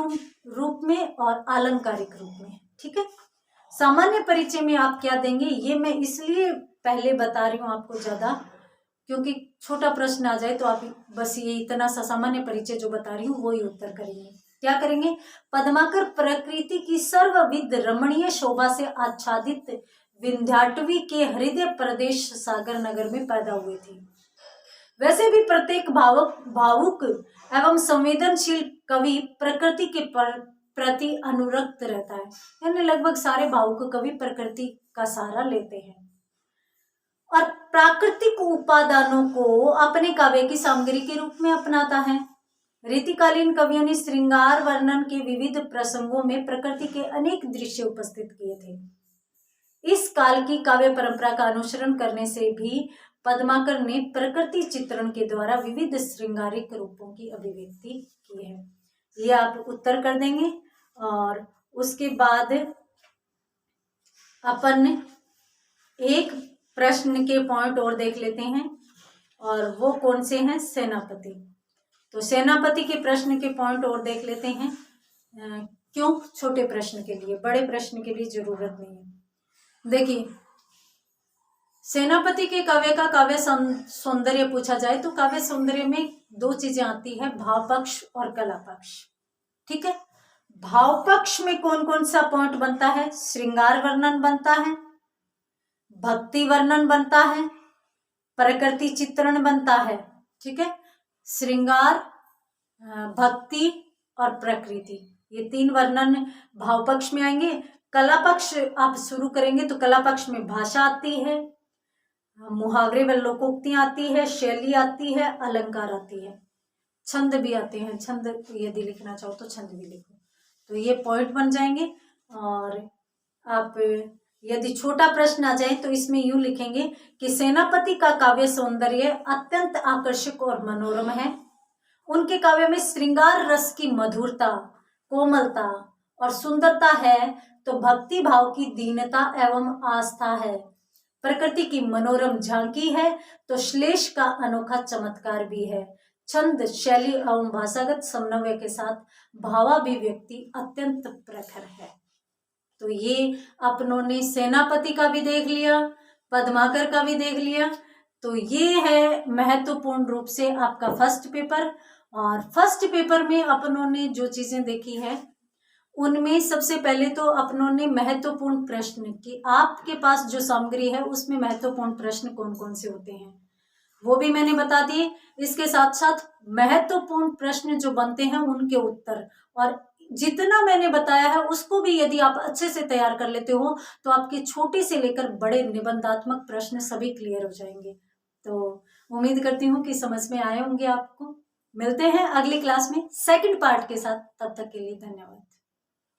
[SPEAKER 1] रूप में और आलंकारिक रूप में, ठीक है। सामान्य परिचय में आप क्या देंगे, ये मैं इसलिए पहले बता रही हूँ आपको ज्यादा, क्योंकि छोटा प्रश्न आ जाए तो आप बस ये इतना सा सामान्य परिचय जो बता रही हूँ वो ही उत्तर करेंगे। क्या करेंगे? पद्माकर प्रकृति की सर्वविध रमणीय शोभा से आच्छादित विंध्याटवी के हृदय प्रदेश सागर नगर में पैदा हुए थे। वैसे भी प्रत्येक भावुक एवं संवेदनशील कवि प्रकृति के प्रति अनुरक्त रहता है, यानी लगभग सारे भावुक कवि प्रकृति का सहारा लेते हैं और प्राकृतिक उपादानों को अपने काव्य की सामग्री के रूप में अपनाता है। रीतिकालीन कवियों ने श्रृंगार वर्णन के विविध प्रसंगों में प्रकृति के अनेक दृश्य उपस्थित किए थे। इस काल की काव्य परंपरा का अनुसरण करने से भी पद्माकर ने प्रकृति चित्रण के द्वारा विविध श्रृंगारिक रूपों की अभिव्यक्ति की है। ये आप उत्तर कर देंगे। और उसके बाद अपन एक प्रश्न के पॉइंट और देख लेते हैं, और वो कौन से हैं? सेनापति। तो सेनापति के प्रश्न के पॉइंट और देख लेते हैं। क्यों? छोटे प्रश्न के लिए, बड़े प्रश्न के लिए जरूरत नहीं है। देखिए, सेनापति के काव्य का काव्य सौंदर्य पूछा जाए तो काव्य सौंदर्य में 2 चीजें आती है, भाव पक्ष और कला पक्ष, ठीक है। भाव पक्ष में कौन कौन सा पॉइंट बनता है? श्रृंगार वर्णन बनता है, भक्ति वर्णन बनता है, प्रकृति चित्रण बनता है, ठीक है। श्रृंगार, भक्ति और प्रकृति, ये 3 वर्णन भाव पक्ष में आएंगे। कला पक्ष आप शुरू करेंगे तो कला पक्ष में भाषा आती है, मुहावरे व लोकोक्तियां आती है, शैली आती है, अलंकार आती है, छंद भी आते हैं। छंद यदि लिखना चाहो तो छंद भी लिखो। तो ये पॉइंट बन जाएंगे और आप यदि छोटा प्रश्न आ जाए तो इसमें यूं लिखेंगे कि सेनापति का काव्य सौंदर्य अत्यंत आकर्षक और मनोरम है। उनके काव्य में श्रृंगार रस की मधुरता, कोमलता और सुंदरता है, तो भक्ति भाव की दीनता एवं आस्था है। प्रकृति की मनोरम झांकी है, तो श्लेष का अनोखा चमत्कार भी है। छंद, शैली एवं भाषागत समन्वय के साथ भावाभिव्यक्ति अत्यंत प्रखर है। तो ये अपनों ने सेनापति का भी देख लिया, पद्माकर का भी देख लिया। तो ये है महत्वपूर्ण रूप से आपका फर्स्ट पेपर। और फर्स्ट पेपर में अपनों ने जो चीजें देखी है उनमें सबसे पहले तो अपनों ने महत्वपूर्ण प्रश्न कि आपके पास जो सामग्री है उसमें महत्वपूर्ण प्रश्न कौन कौन से होते हैं वो भी मैंने बता दिए। इसके साथ साथ महत्वपूर्ण प्रश्न जो बनते हैं उनके उत्तर, और जितना मैंने बताया है उसको भी यदि आप अच्छे से तैयार कर लेते हो तो आपके छोटे से लेकर बड़े निबंधात्मक प्रश्न सभी क्लियर हो जाएंगे। तो उम्मीद करती हूँ कि समझ में आए होंगे आपको। मिलते हैं अगली क्लास में सेकंड पार्ट के साथ, तब तक के लिए धन्यवाद।